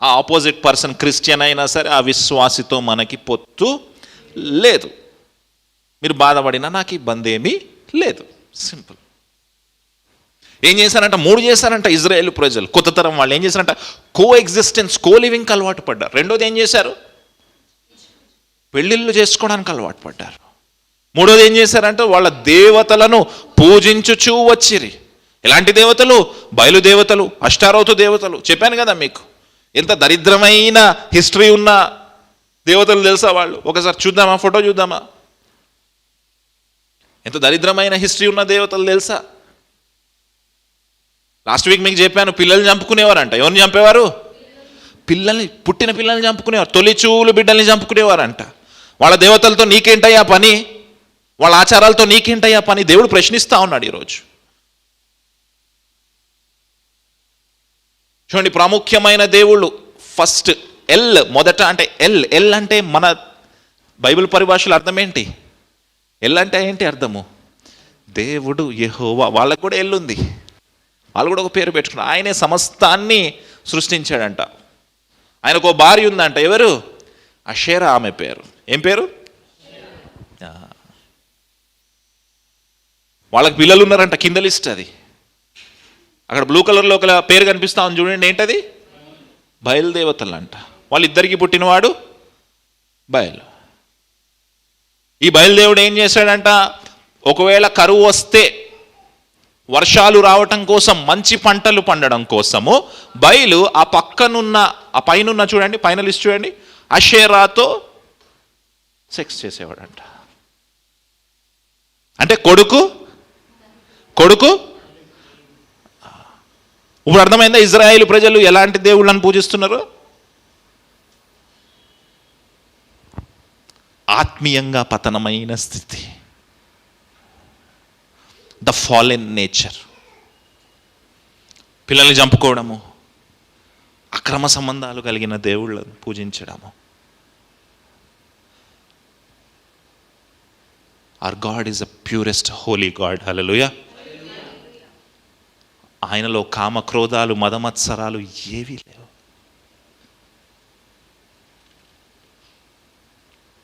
ఆ ఆపోజిట్ పర్సన్ క్రిస్టియన్ అయినా సరే ఆ విశ్వాసితో మనకి పొత్తు లేదు. మీరు బాధపడినా నాకు ఇబ్బంది ఏమీ లేదు. సింపుల్. ఏం చేశారంట? 3 చేశారంట ఇజ్రాయేల్ ప్రజలు. కొత్త తరం వాళ్ళు ఏం చేశారంట? కో ఎగ్జిస్టెన్స్, కో లివింగ్కి అలవాటు పడ్డారు. రెండోది ఏం చేశారు? పెళ్ళిళ్ళు చేసుకోవడానికి అలవాటు పడ్డారు. మూడోది ఏం చేశారంటే వాళ్ళ దేవతలను పూజించుచూ వచ్చిరి. ఎలాంటి దేవతలు? బయలుదేవతలు, అష్టారోతు దేవతలు. చెప్పాను కదా మీకు, ఎంత దరిద్రమైన హిస్టరీ ఉన్న దేవతలు తెలుసా వాళ్ళు? ఒకసారి చూద్దామా, ఫోటో చూద్దామా? ఎంత దరిద్రమైన హిస్టరీ ఉన్న దేవతలు తెలుసా? లాస్ట్ వీక్ మీకు చెప్పాను, పిల్లల్ని చంపుకునేవారంట. ఎవరిని చంపేవారు? పుట్టిన పిల్లల్ని చంపుకునేవారు. తొలిచూలు బిడ్డల్ని చంపుకునేవారంట. వాళ్ళ దేవతలతో నీకేంటయ్యా పని? వాళ్ళ ఆచారాలతో నీకేంటయ్యా పని? దేవుడు ప్రశ్నిస్తా ఉన్నాడు ఈరోజు. చూడండి, ప్రాముఖ్యమైన దేవుళ్ళు. ఫస్ట్ ఎల్, మొదట అంటే ఎల్ అంటే మన బైబిల్ పరిభాషలో అర్థం ఏంటి? ఎల్ అంటే ఏంటి అర్థము? దేవుడు యెహోవా. వాళ్ళకు కూడా ఎల్ ఉంది, వాళ్ళు కూడా ఒక పేరు పెట్టుకున్నారు. ఆయనే సమస్తాన్ని సృష్టించాడంట. ఆయనకు ఒక భార్య ఉందంట. ఎవరు? అషేరా. ఆమె పేరు ఏం పేరు? వాళ్ళకి పిల్లలు ఉన్నారంట, కింద లిస్ట్ అది. అక్కడ బ్లూ కలర్లో ఒక పేరు కనిపిస్తా ఉంది చూడండి, ఏంటది? బయలుదేవతలు అంట. వాళ్ళిద్దరికి పుట్టినవాడు బయలు. ఈ బయలుదేవుడు ఏం చేశాడంట, ఒకవేళ కరువు వస్తే వర్షాలు రావటం కోసం, మంచి పంటలు పండడం కోసము బయలు ఆ పక్కనున్న, ఆ పైన చూడండి, పైన లిస్ట్ చూడండి, అషేరాతో సెక్స్ చేసేవాడంట. అంటే కొడుకు ఇప్పుడు అర్థమైందా ఇజ్రాయేలు ప్రజలు ఎలాంటి దేవుళ్ళని పూజిస్తున్నారు? ఆత్మీయంగా పతనమైన స్థితి, ద ఫాలెన్ నేచర్. పిల్లల్ని చంపుకోవడము, అక్రమ సంబంధాలు కలిగిన దేవుళ్ళను పూజించడము. Our God is the purest holy God. Hallelujah. ఆయనలో కామ క్రోధాలు మదమత్సరాలు ఏవీ లేవు.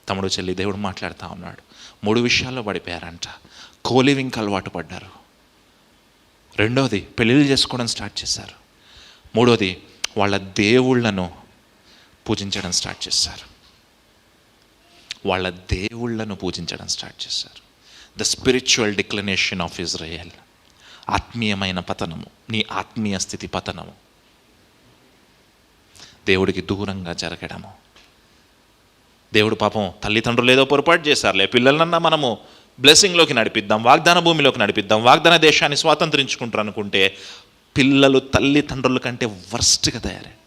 తమ్ముడు చెల్లి, దేవుడు మాట్లాడుతూ ఉన్నాడు. 3 విషయాల్లో పడిపోయారంట. కోలివింగ్ అలవాటు పడ్డారు. రెండోది, పెళ్ళిళ్ళు చేసుకోవడం స్టార్ట్ చేశారు. మూడోది, వాళ్ళ దేవుళ్ళను పూజించడం స్టార్ట్ చేశారు. The spiritual declination of Israel. ఆత్మీయమైన పతనము, నీ ఆత్మీయ స్థితి పతనము, దేవుడికి దూరంగా జరగడము. దేవుడు పాపం తల్లిదండ్రులు ఏదో పొరపాటు చేశారులే, పిల్లలన్నా మనము బ్లెస్సింగ్లోకి నడిపిద్దాం, వాగ్దాన భూమిలోకి నడిపిద్దాం, వాగ్దాన దేశాన్ని స్వాతంత్రించుకుంటారు అనుకుంటే పిల్లలు తల్లిదండ్రుల కంటే వర్స్ట్గా తయారయ్యారు.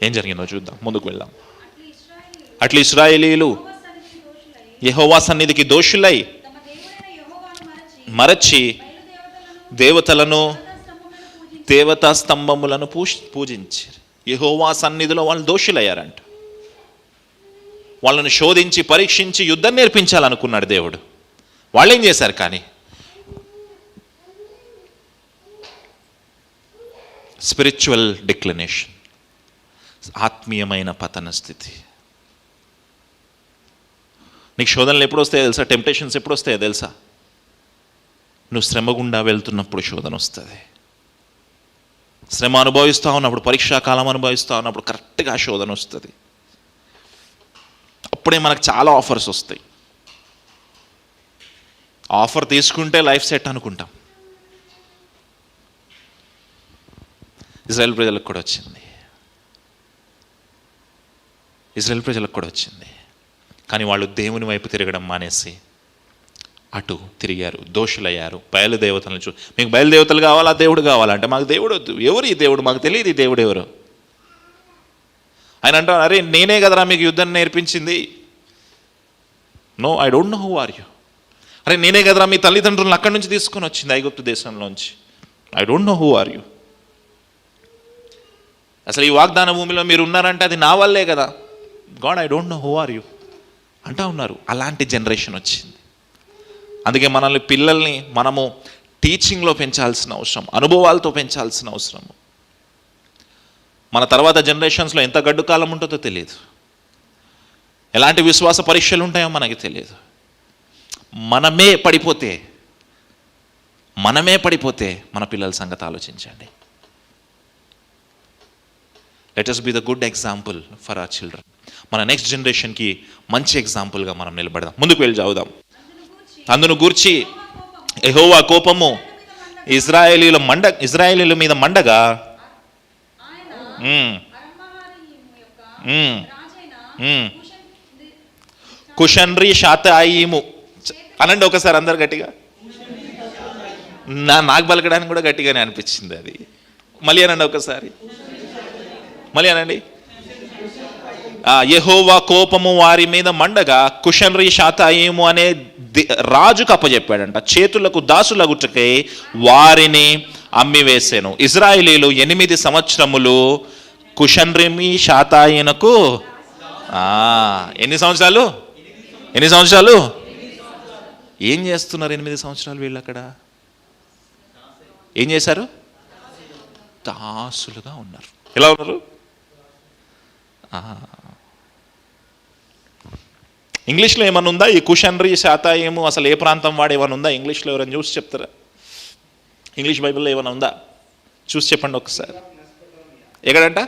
ఏం జరిగిందో చూద్దాం, ముందుకు వెళ్దాం. అట్లా ఇశ్రాయేలీయులు యెహోవా సన్నిధికి దోషులై మరచి దేవతలను, దేవతా స్తంభములను పూజించారు. యెహోవా సన్నిధిలో వాళ్ళు దోషులయ్యారంట. వాళ్ళను శోధించి పరీక్షించి యుద్ధం నేర్పించాలనుకున్నాడు దేవుడు. వాళ్ళు ఏం చేశారు? కానీ స్పిరిచువల్ డిక్లనేషన్, ఆత్మీయమైన పతన స్థితి. నీకు శోధనలు ఎప్పుడు వస్తాయో తెలుసా? టెంప్టేషన్స్ ఎప్పుడు వస్తాయో తెలుసా? నువ్వు శ్రమ గుండా వెళ్తున్నప్పుడు శోధన వస్తుంది. శ్రమ అనుభవిస్తూ ఉన్నప్పుడు, పరీక్షాకాలం అనుభవిస్తూ ఉన్నప్పుడు కరెక్ట్గా శోధన వస్తుంది. అప్పుడే మనకు చాలా ఆఫర్స్ వస్తాయి. ఆఫర్ తీసుకుంటే లైఫ్ సెట్ అనుకుంటాం. ఇజ్రాయెల్ ప్రజలకు కూడా వచ్చింది. కానీ వాళ్ళు దేవుని వైపు తిరగడం మానేసి అటు తిరిగారు, దోషులయ్యారు. బయలుదేవతలను మీకు బయలుదేవతలు కావాలా, దేవుడు కావాలంటే మాకు దేవుడు వద్దు. ఎవరు ఈ దేవుడు? మాకు తెలియదు ఈ దేవుడు ఎవరు. ఆయన అంటారు, అరే నేనే కదరా మీకు యుద్ధం నేర్పించింది. No, I don't know who are you. అరే నేనే కదరా మీ తల్లిదండ్రులను అక్కడి నుంచి తీసుకొని వచ్చింది, ఐగుప్తు దేశంలోంచి. I don't know who are you. అసలు ఈ వాగ్దాన భూమిలో మీరు ఉన్నారంటే అది నా వల్లే కదా. God, I don't know who are you అంటా ఉన్నారు. అలాంటి జనరేషన్ వచ్చింది. అందుకే మనల్ని, పిల్లల్ని మనము టీచింగ్లో పెంచాల్సిన అవసరం, అనుభవాలతో పెంచాల్సిన అవసరం. మన తర్వాత జనరేషన్స్లో ఎంత గడ్డు కాలం ఉంటుందో తెలియదు, ఎలాంటి విశ్వాస పరీక్షలు ఉంటాయో మనకి తెలియదు. మనమే పడిపోతే మన పిల్లల సంగతి ఆలోచించండి. Let us be the good example for our children. మన నెక్స్ట్ జనరేషన్కి మంచి ఎగ్జాంపుల్గా మనం నిలబడదాం. ముందుకు వెళ్ళి చదువుదాం. అందును గూర్చి యెహోవా కోపము ఇజ్రాయేలీల మీద మండగా కుషన్రి షాతాయిము అనండి ఒకసారి అందరు గట్టిగా. నాకు పలకడానికి కూడా గట్టిగానే అనిపించింది అది. మళ్ళీ అనండి ఒకసారి, మళ్ళీ అనండి. యెహోవా కోపము వారి మీద మండగా కుషన్రి షాతాయిము అనే రాజుకు అప్పచెప్పాడంట. చేతులకు దాసులగుటకై వారిని అమ్మివేసాను. ఇజ్రాయేలీలు 8 సంవత్సరములు కుషన్రిమి షాతాయినకు ఎన్ని సంవత్సరాలు ఏం చేస్తున్నారు? 8 సంవత్సరాలు వీళ్ళు అక్కడ ఏం చేశారు? దాసులుగా ఉన్నారు. ఎలా ఉన్నారు? ఇంగ్లీష్లో ఏమన్నా ఉందా? ఈ కుషన్రీ శాతాయేము అసలు ఏ ప్రాంతం వాడు ఏమైనా ఉందా ఇంగ్లీష్లో? ఎవరైనా చూసి చెప్తారా? ఇంగ్లీష్ బైబిల్లో ఏమైనా ఉందా? చూసి చెప్పండి ఒకసారి. ఎక్కడంట?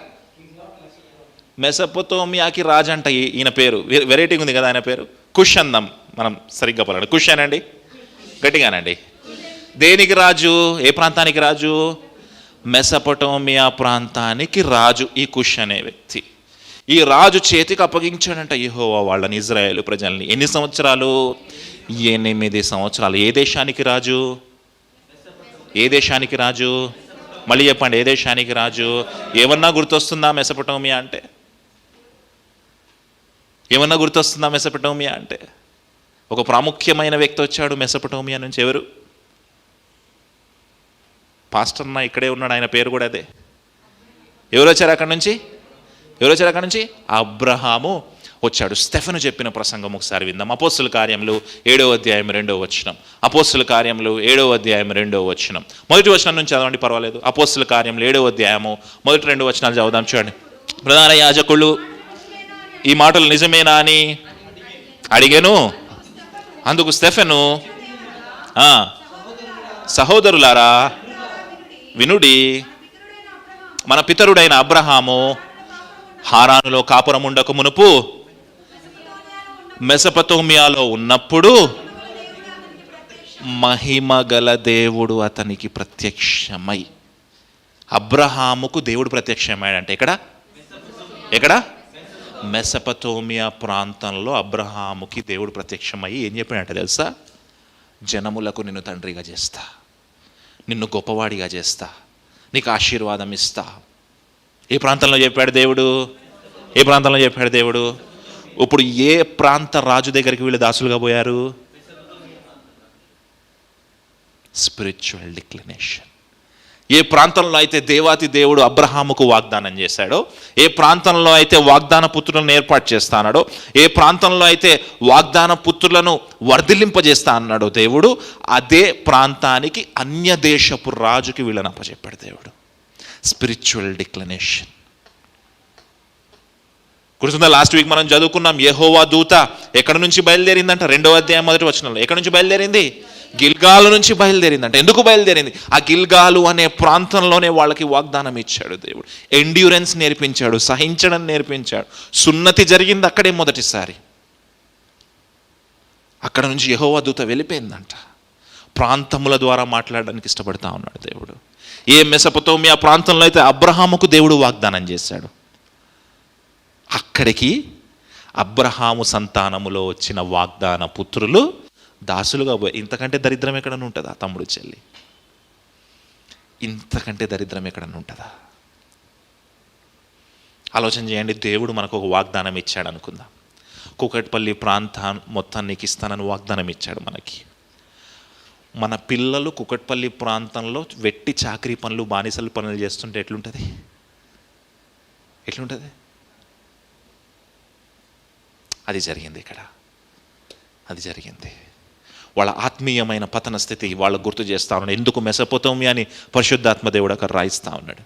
మెసొపొతేమియాకి రాజు అంట ఈయన పేరు. వెరైటీగా ఉంది కదా ఆయన పేరు. కుష్ అందాం మనం సరిగ్గా పలాడు. కుష్ అనండి గట్టిగానండి. దేనికి రాజు? ఏ ప్రాంతానికి రాజు? మెసొపొతేమియా ప్రాంతానికి రాజు ఈ కుష్ అనే వ్యక్తి. ఈ రాజు చేతికి అప్పగించాడంట యెహోవా వాళ్ళని, ఇజ్రాయేలు ప్రజల్ని. ఎన్ని సంవత్సరాలు? 8 సంవత్సరాలు. ఏ దేశానికి రాజు? ఏ దేశానికి రాజు? మళ్ళీ చెప్పండి, ఏ దేశానికి రాజు? ఏమన్నా గుర్తొస్తుందా మెసొపొతేమియా అంటే? ఏమన్నా గుర్తొస్తుందా మెసొపొతేమియా అంటే? ఒక ప్రాముఖ్యమైన వ్యక్తి వచ్చాడు మెసొపొతేమియా నుంచి. ఎవరు? పాస్టర్ అన్న ఇక్కడే ఉన్నాడు, ఆయన పేరు కూడా అదే. ఎవరు వచ్చారు అక్కడి నుంచి? ఎవరు వచ్చారు అక్కడి నుంచి? అబ్రహాము వచ్చాడు. స్టెఫెను చెప్పిన ప్రసంగం ఒకసారి విందాం. అపోస్తుల కార్యములు 7వ అధ్యాయం 2వ వచనం. అపోస్తుల కార్యములు 7వ అధ్యాయం 2వ వచనం. మొదటి వచనం నుంచి చదవండి, పర్వాలేదు. అపోస్తుల కార్యములు 7వ అధ్యాయము మొదటి 2 వచనాలు చదువుదాం. చూడండి. ప్రధాన యాజకులు ఈ మాటలు నిజమేనా అని అడిగాను. అందుకు స్టెఫెను, సహోదరులారా వినుడి, మన పితరుడైన అబ్రహాము హారానులో కాపురముండక మునుపు మెసొపొతేమియాలో ఉన్నప్పుడు మహిమ గల దేవుడు అతనికి ప్రత్యక్షమై. అబ్రహాముకు దేవుడు ప్రత్యక్షమయ్యాడంటే ఎక్కడ? ఎక్కడ? మెసొపొతేమియా ప్రాంతంలో అబ్రహాముకి దేవుడు ప్రత్యక్షమయ్యి ఏం చెప్పాడంటే తెలుసా? జనములకు నిన్ను తండ్రిగా చేస్తా, నిన్ను గొప్పవాడిగా చేస్తా, నీకు ఆశీర్వాదం ఇస్తా. ఏ ప్రాంతంలో చెప్పాడు దేవుడు? ఏ ప్రాంతంలో చెప్పాడు దేవుడు? ఇప్పుడు ఏ ప్రాంత రాజు దగ్గరికి వీళ్ళు దాసులుగా పోయారు? Spiritual declination. ఏ ప్రాంతంలో అయితే దేవాతి దేవుడు అబ్రహాముకు వాగ్దానం చేశాడో, ఏ ప్రాంతంలో అయితే వాగ్దాన పుత్రులను ఏర్పాటు చేస్తానాడో, ఏ ప్రాంతంలో అయితే వాగ్దాన పుత్రులను వర్ధిల్లింపజేస్తా అన్నాడో దేవుడు, అదే ప్రాంతానికి అన్య దేశపు రాజుకి వీళ్ళని అప్పచెప్పాడు దేవుడు. Spiritual declination. గుర్తుందా? లాస్ట్ వీక్ మనం చదువుకున్నాం. యెహోవా దూత ఎక్కడి నుంచి బయలుదేరిందంట? 2వ అధ్యాయం 1వ వచనంలో. ఎక్కడి నుంచి బయలుదేరింది? గిల్గాలు నుంచి బయలుదేరిందంట. ఎందుకు బయలుదేరింది? ఆ గిల్గాలు అనే ప్రాంతంలోనే వాళ్ళకి వాగ్దానం ఇచ్చాడు దేవుడు. ఎండ్యూరెన్స్ నేర్పించాడు, సహించడం నేర్పించాడు. సున్నతి జరిగింది అక్కడే మొదటిసారి. అక్కడ నుంచి యెహోవా దూత వెళ్ళిపోయిందంట. ప్రాంతముల ద్వారా మాట్లాడడానికి ఇష్టపడతా ఉన్నాడు దేవుడు. ఏ మెసొపొతేమియా ప్రాంతంలో అయితే అబ్రహాముకు దేవుడు వాగ్దానం చేశాడు, అక్కడికి అబ్రహాము సంతానములో వచ్చిన వాగ్దాన పుత్రులు దాసులుగా పోయి. ఇంతకంటే దరిద్రం ఎక్కడన్నా ఉంటుందా తమ్ముడు చెల్లి? ఇంతకంటే దరిద్రం ఎక్కడన్నా ఉంటుందా? ఆలోచన చేయండి. దేవుడు మనకు ఒక వాగ్దానం ఇచ్చాడు అనుకుందాం. కూకట్పల్లి ప్రాంతం మొత్తాన్ని నీకు ఇస్తానని వాగ్దానం ఇచ్చాడు మనకి. మన పిల్లలు కూకట్పల్లి ప్రాంతంలో వెట్టి చాకరీ పనులు, బానిసల పనులు చేస్తుంటే ఎట్లుంటుంది? ఎట్లుంటుంది? అది జరిగింది ఇక్కడ. అది జరిగింది. వాళ్ళ ఆత్మీయమైన పతన స్థితి వాళ్ళకు గుర్తు చేస్తా ఉన్నాడు. ఎందుకు మెసొపొతేమియా అని పరిశుద్ధాత్మ దేవుడు అక్కడ రాయిస్తూ ఉన్నాడు.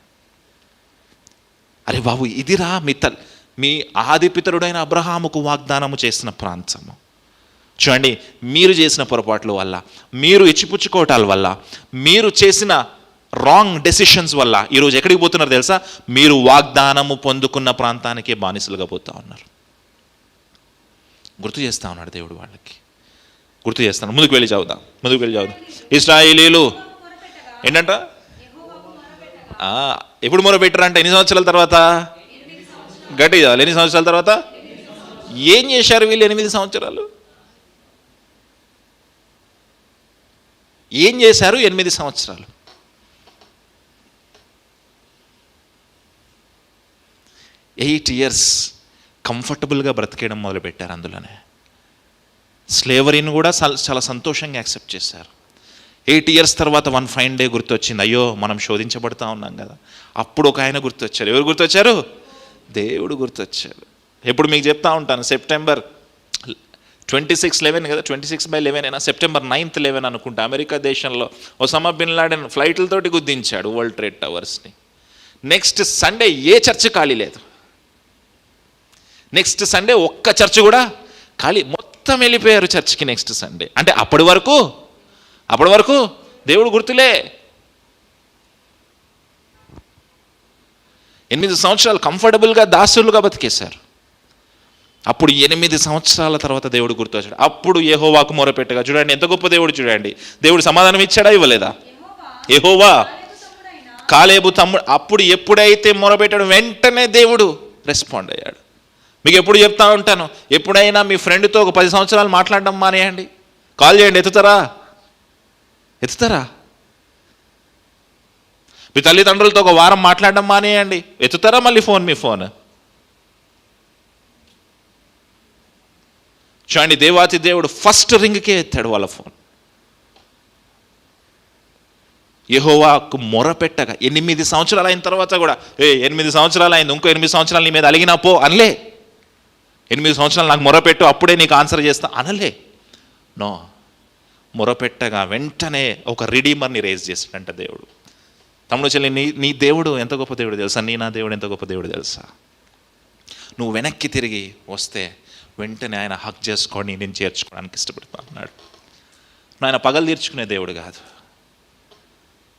అరే బాబు, ఇదిరా మీ ఆదిపితరుడైన అబ్రహాముకు వాగ్దానము చేసిన ప్రాంతము. చూడండి, మీరు చేసిన పొరపాట్ల వల్ల, మీరు ఇచ్చిపుచ్చుకోవటాల వల్ల, మీరు చేసిన రాంగ్ డెసిషన్స్ వల్ల ఈరోజు ఎక్కడికి పోతున్నారు తెలుసా? మీరు వాగ్దానము పొందుకున్న ప్రాంతానికే బానిసలుగా పోతా ఉన్నారు. గుర్తు చేస్తా ఉన్నాడు దేవుడు వాళ్ళకి. గుర్తు చేస్తాను. ముందుకు వెళ్ళి చదువుదాం. ఇశ్రాయేలీలు ఏంటంట? ఎప్పుడు మొరపెట్టారంట? ఎన్ని సంవత్సరాల తర్వాత? గట్టిగా చదవాలి. ఎన్ని సంవత్సరాల తర్వాత? ఏం చేశారు వీళ్ళు 8 సంవత్సరాలు? ఏం చేశారు 8 సంవత్సరాలు? ఎయిట్ ఇయర్స్ కంఫర్టబుల్గా బ్రతికేయడం మొదలుపెట్టారు. అందులోనే స్లేవరీని కూడా చాలా సంతోషంగా యాక్సెప్ట్ చేశారు. 8 ఇయర్స్ తర్వాత వన్ ఫైన్ డే గుర్తొచ్చింది. అయ్యో, మనం శోధించబడతా ఉన్నాం కదా. అప్పుడు ఒక ఆయన గుర్తొచ్చారు. ఎవరు గుర్తొచ్చారు? దేవుడు గుర్తొచ్చారు. ఎప్పుడు మీకు చెప్తా ఉంటాను, సెప్టెంబర్ 26/11 కదా, 26/11 అయినా సెప్టెంబర్ 9/11 అనుకుంటా, అమెరికా దేశంలో ఒసామా బిన్ లాడెన్ ఫ్లైట్లతోటి గుద్దించాడు వరల్డ్ ట్రేడ్ టవర్స్ని. నెక్స్ట్ సండే ఏ చర్చ్ ఖాళీ లేదు. నెక్స్ట్ సండే ఒక్క చర్చ్ కూడా ఖాళీ, మొత్తం వెళ్ళిపోయారు చర్చ్కి నెక్స్ట్ సండే. అంటే అప్పటి వరకు దేవుడు గుర్తులే. 8 సంవత్సరాలు కంఫర్టబుల్గా దాసులుగా బతికేశారు. అప్పుడు 8 సంవత్సరాల తర్వాత దేవుడు గుర్తు వచ్చాడు. అప్పుడు యెహోవాకు మొరపెట్టగా, చూడండి ఎంత గొప్ప దేవుడు, చూడండి దేవుడు సమాధానం ఇచ్చాడా ఇవ్వలేదా? యెహోవా కాలేబు తమ్ముడు అప్పుడు ఎప్పుడైతే మొరపెట్టాడు వెంటనే దేవుడు రెస్పాండ్ అయ్యాడు. మీకు ఎప్పుడు చెప్తా ఉంటాను, ఎప్పుడైనా మీ ఫ్రెండ్తో ఒక 10 సంవత్సరాలు మాట్లాడడం మానేయండి. కాల్ చేయండి, ఎత్తుతారా? మీ తల్లిదండ్రులతో ఒక వారం మాట్లాడడం మానేయండి, ఎత్తుతారా మళ్ళీ మీ ఫోన్? చూడండి, దేవాతి దేవుడు ఫస్ట్ రింగ్కే ఎత్తాడు వాళ్ళ ఫోన్. యెహోవాకు మొరపెట్టగా 8 సంవత్సరాలు అయిన తర్వాత కూడా 8 సంవత్సరాలు అయింది, ఇంకో 8 సంవత్సరాలు నీ మీద అలిగినా పో అనలే. 8 సంవత్సరాలు నాకు మొరపెట్టు, అప్పుడే నీకు ఆన్సర్ చేస్తా అనలే. నో, మొరపెట్టగా వెంటనే ఒక రిడీమర్ని రేజ్ చేశాడంట దేవుడు. తమ్ముడు చెల్లి, నీ దేవుడు ఎంత గొప్ప దేవుడు తెలుసా? నా దేవుడు ఎంత గొప్ప దేవుడు తెలుసా? నువ్వు వెనక్కి తిరిగి వస్తే వెంటనే ఆయన హక్ చేసుకొని నేను చేర్చుకోవడానికి ఇష్టపడతా అన్నాడు. ఆయన పగలు తీర్చుకునే దేవుడు కాదు.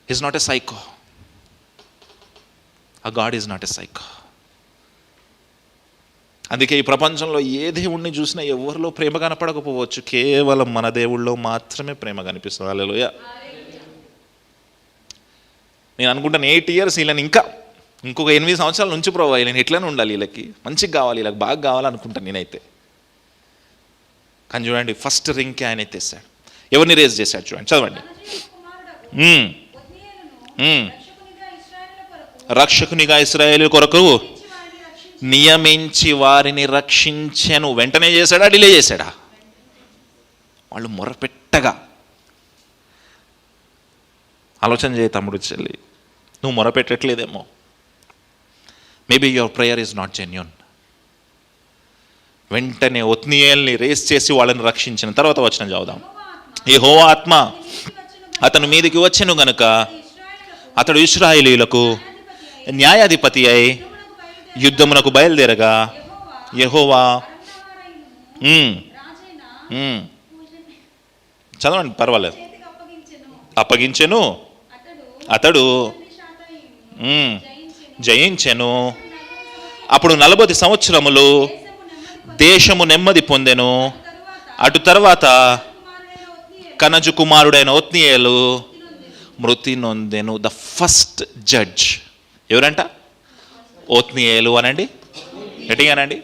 Is not a psycho. ఆ god is not a psycho. అందుకే ఈ ప్రపంచంలో ఏ దేవుణ్ణి చూసినా ఎవరిలో ప్రేమ కనపడకపోవచ్చు, కేవలం మన దేవుళ్ళలో మాత్రమే ప్రేమ కనిపిస్తుంది. హల్లెలూయా. నేను అనుకుంటాను 8 years వీళ్ళని ఇంకొక 8 సంవత్సరాల నుంచి ప్రభు వీళ్ళని ఎట్లనే ఉండాలి, వీళ్ళకి మంచిగా కావాలి, వీళ్ళకి బాగా కావాలనుకుంటాను నేనైతే. కానీ చూడండి, ఫస్ట్ రింగ్కి ఆయన ఎత్తేసాడు. ఎవరిని రేజ్ చేశాడు చూడండి, చదవండి. రక్షకునిగా ఇశ్రాయేలు కొరకు నియమించి వారిని రక్షించెను. వెంటనే చేశాడా, డిలే చేశాడా? వాళ్ళు మొరపెట్టగా. ఆలోచన చేయి తమ్ముడు చెల్లి, నువ్వు మొరపెట్టట్లేదేమో. Maybe your prayer is not genuine. వెంటనే ఒత్నీయేల్ని రేస్ చేసి వాళ్ళని రక్షించిన తర్వాత వచనం చదువుదాం. యెహోవా ఆత్మ అతని మీదికి వచ్చెను గనుక అతడు ఇశ్రాయేలీయులకు న్యాయాధిపతి అయి యుద్ధమునకు బయలుదేరగా యెహోవా చదవండి పర్వాలేదు. అప్పగించెను, అతడు జయించెను. అప్పుడు 40 సంవత్సరములు దేశము నెమ్మది పొందెను. అటు తర్వాత కనజు కుమారుడైన ఒత్నీయేలు మృతి నొందెను. ద ఫస్ట్ జడ్జ్ ఎవరంట? ఒత్నీయేలు అనండి, గట్టిగానండి.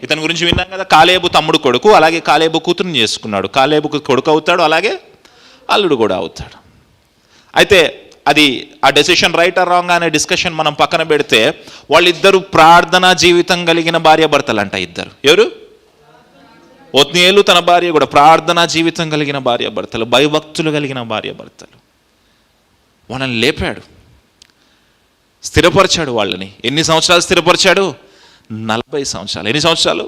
ఇతని గురించి విన్నాం కదా, కాలేబు తమ్ముడు కొడుకు, అలాగే కాలేబు కూతురుని చేసుకున్నాడు. కాలేబుకు కొడుకు అవుతాడు, అలాగే అల్లుడు కూడా అవుతాడు. అయితే అది ఆ డెసిషన్ రైట్ ఆర్ రాంగ్ అనే డిస్కషన్ మనం పక్కన పెడితే, వాళ్ళిద్దరూ ప్రార్థనా జీవితం కలిగిన భార్యాభర్తలు అంట. ఇద్దరు ఎవరు? ఒత్నీయేలు తన భార్య కూడా ప్రార్థనా జీవితం కలిగిన భార్యాభర్తలు, భయభక్తులు కలిగిన భార్యాభర్తలు. వాళ్ళని లేపాడు, స్థిరపరిచాడు వాళ్ళని. ఎన్ని సంవత్సరాలు స్థిరపరిచాడు? 40 సంవత్సరాలు. ఎన్ని సంవత్సరాలు?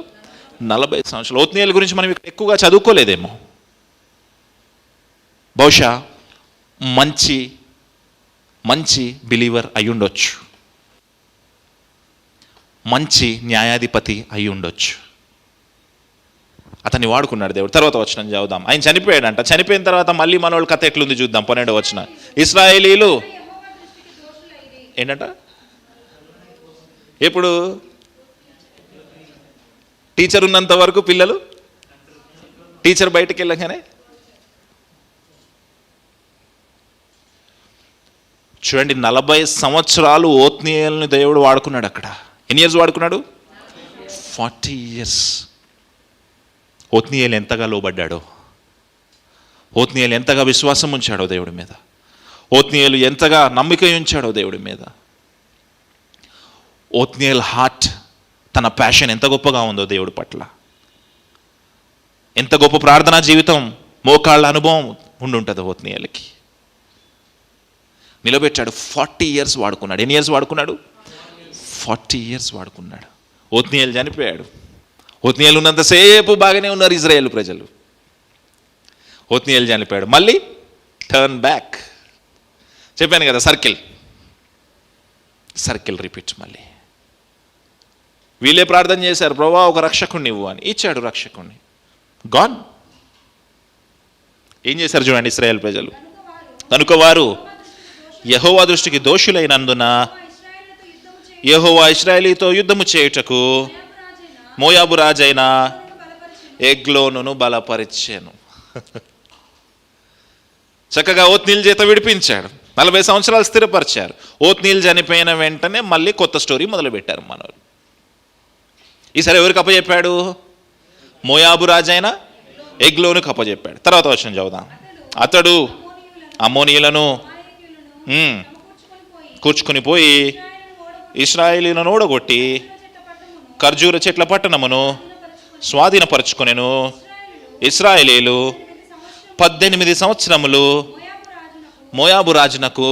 40 సంవత్సరాలు. ఒత్నీయేలు గురించి మనం ఇక్కడ ఎక్కువగా చదువుకోలేదేమో. బహుశా మంచి బిలీవర్ అయి ఉండొచ్చు, మంచి న్యాయాధిపతి అయి ఉండొచ్చు. అతన్ని వాడుకున్నాడు దేవుడు. తర్వాత వచనం చదువుదాం. ఆయన చనిపోయాడంట. చనిపోయిన తర్వాత మళ్ళీ మనోళ్ళ కథ ఎట్లుంది చూద్దాం. 12వ వచనం. ఇశ్రాయేలీలు ఏంటంట? ఎప్పుడు? టీచర్ ఉన్నంత వరకు పిల్లలు, టీచర్ బయటకు వెళ్ళగానే. చూడండి, 40 సంవత్సరాలు ఒత్నీయేలుని దేవుడు వాడుకున్నాడు అక్కడ. ఎన్ని ఇయర్స్ వాడుకున్నాడు? 40 years. ఒత్నీయేలు ఎంతగా లోబడ్డాడో, ఒత్నీయేలు ఎంతగా విశ్వాసం ఉంచాడో దేవుడి మీద, ఒత్నీయేలు ఎంతగా నమ్మిక ఉంచాడో దేవుడి మీద. ఒత్నీయేలు హార్ట్, తన ప్యాషన్ ఎంత గొప్పగా ఉందో దేవుడి పట్ల. ఎంత గొప్ప ప్రార్థనా జీవితం, మోకాళ్ళ అనుభవం ఉండుంటుంది ఒత్నీయేలుకి. నిలబెట్టాడు. 40 years వాడుకున్నాడు. ఎన్ని ఇయర్స్ వాడుకున్నాడు? 40 years వాడుకున్నాడు. ఒత్నీయేలు చనిపోయాడు. ఒత్నీయేలు ఉన్నంతసేపు బాగానే ఉన్నారు ఇజ్రాయేల్ ప్రజలు. ఒత్నీయేలు చనిపోయాడు. మళ్ళీ టర్న్ బ్యాక్. చెప్పాను కదా, సర్కిల్ రిపీట్. మళ్ళీ వీళ్ళే ప్రార్థన చేశారు, ప్రభువా ఒక రక్షకుణ్ణి ఇవ్వు అని. ఇచ్చాడు రక్షకుణ్ణి. గాన్. ఏం చేశారు చూడండి ఇశ్రాయేల్ ప్రజలు. కనుక వారు యెహోవా దృష్టికి దోషులైనందున యెహోవా ఇశ్రాయేలీతో యుద్ధము చేయుటకు మోయాబు రాజైన ఎగ్లోనును బలపరిచెను. చక్కగా ఓత్నీల్ చేత విడిపించాడు. 40 సంవత్సరాలు స్థిరపరిచారు. ఓత్నీల్ చనిపోయిన వెంటనే మళ్ళీ కొత్త స్టోరీ మొదలుపెట్టారు మనోళ్ళు. ఈసారి ఎవరికి అప్పచెప్పాడు? మోయాబు రాజైన ఎగ్లోనుకు అప్పచెప్పాడు. తర్వాత వచనం చదువుదాం. అతడు అమ్మోనీయులను కూర్చుకుని పోయి ఇశ్రాయేలీలను ఓడగొట్టి ఖర్జూర చెట్ల పట్టణమును స్వాధీనపరుచుకొనెను. ఇశ్రాయేలీలు 18 సంవత్సరములు మోయాబు రాజునకు.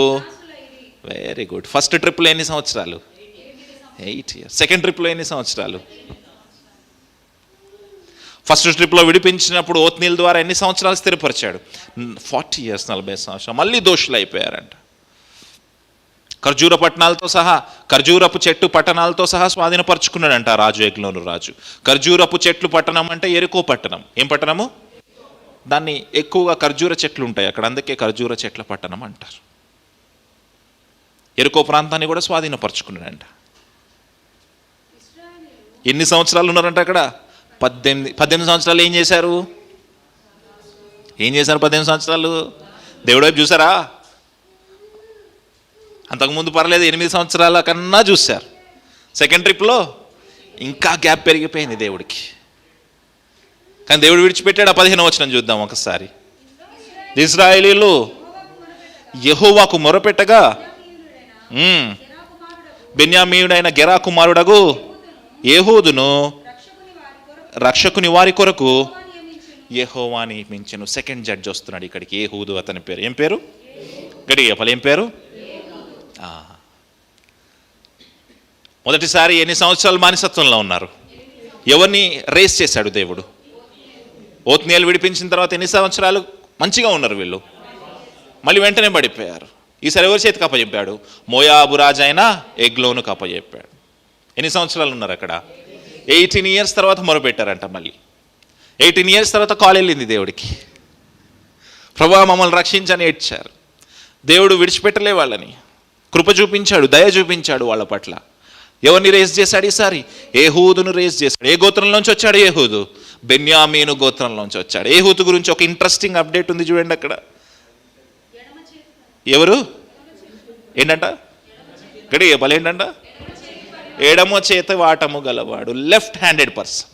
Very good. ఫస్ట్ ట్రిప్లో ఎన్ని సంవత్సరాలు? 8 years. సెకండ్ ట్రిప్లో ఎన్ని సంవత్సరాలు? ఫస్ట్ ట్రిప్లో విడిపించినప్పుడు ఓత్నీల్ ద్వారా ఎన్ని సంవత్సరాలు స్థిరపరిచాడు? 40 years, 40 సంవత్సరాలు. మళ్ళీ దోషులు అయిపోయారంట. ఖర్జూర పట్టణాలతో సహా, ఖర్జూరపు చెట్టు పట్టణాలతో సహా స్వాధీనపరుచుకున్నాడంట రాజు, ఎగ్లోను రాజు. ఖర్జూరపు చెట్లు పట్టణం అంటే ఎరుకో పట్టణం. ఏం పట్టణము? దాన్ని ఎక్కువగా ఖర్జూర చెట్లు ఉంటాయి అక్కడ, అందుకే ఖర్జూర చెట్ల పట్టణం అంటారు. ఎరుకో ప్రాంతాన్ని కూడా స్వాధీనపరుచుకున్నాడంట. ఎన్ని సంవత్సరాలు ఉన్నారంట అక్కడ? 18 సంవత్సరాలు. ఏం చేశారు? 18 సంవత్సరాలు? దేవుడి వైపు చూసారా? అంతకుముందు పర్లేదు, 8 సంవత్సరాల కన్నా చూశారు. సెకండ్ ట్రిప్లో ఇంకా గ్యాప్ పెరిగిపోయింది దేవుడికి. కానీ దేవుడు విడిచిపెట్టాడు. 15వ వచనం చూద్దాం ఒకసారి. ఇశ్రాయేలీలు యెహోవాకు మొరపెట్టగా బెన్యామీయుడైన గెరా కుమారుడగు ఏహూదును రక్షకుని వారి కొరకు యెహోవా నియమించెను. సెకండ్ జడ్జ్ వస్తున్నాడు ఇక్కడికి. ఏహూదు అతని పేరు. ఏం పేరు? గట్టిగా చెప్పాలి. ఏం పేరు? మొదటిసారి ఎన్ని సంవత్సరాలు బానిసత్వంలో ఉన్నారు? ఎవరిని రేస్ చేశాడు దేవుడు? ఓత్నీయేలు విడిపించిన తర్వాత ఎన్ని సంవత్సరాలు మంచిగా ఉన్నారు వీళ్ళు, మళ్ళీ వెంటనే పడిపోయారు. ఈసారి ఎవరి చేతికి అప్పచెప్పాడు? మోయాబు రాజైన ఎగ్లోనుకు అప్పచెప్పాడు. ఎన్ని సంవత్సరాలు ఉన్నారు అక్కడ? 18 years తర్వాత మొరపెట్టారంట. మళ్ళీ 18 years తర్వాత కాల్ వెళ్ళింది దేవుడికి. ప్రభువా మమ్మల్ని రక్షించని ఏడ్చారు. దేవుడు విడిచిపెట్టలే వాళ్ళని, కృప చూపించాడు, దయ చూపించాడు వాళ్ళ పట్ల. ఎవరిని రేస్ చేశాడు ఈసారి? ఏహూదును రేస్ చేశాడు. ఏ గోత్రంలోంచి వచ్చాడు ఏహూదు? బెన్యామీను గోత్రంలోంచి వచ్చాడు. ఏహూదు గురించి ఒక ఇంట్రెస్టింగ్ అప్డేట్ ఉంది చూడండి అక్కడ. ఎవరు? ఏంటంట? గడి ఏంటంట? ఎడమ చేత వాటము గలవాడు. Left handed person.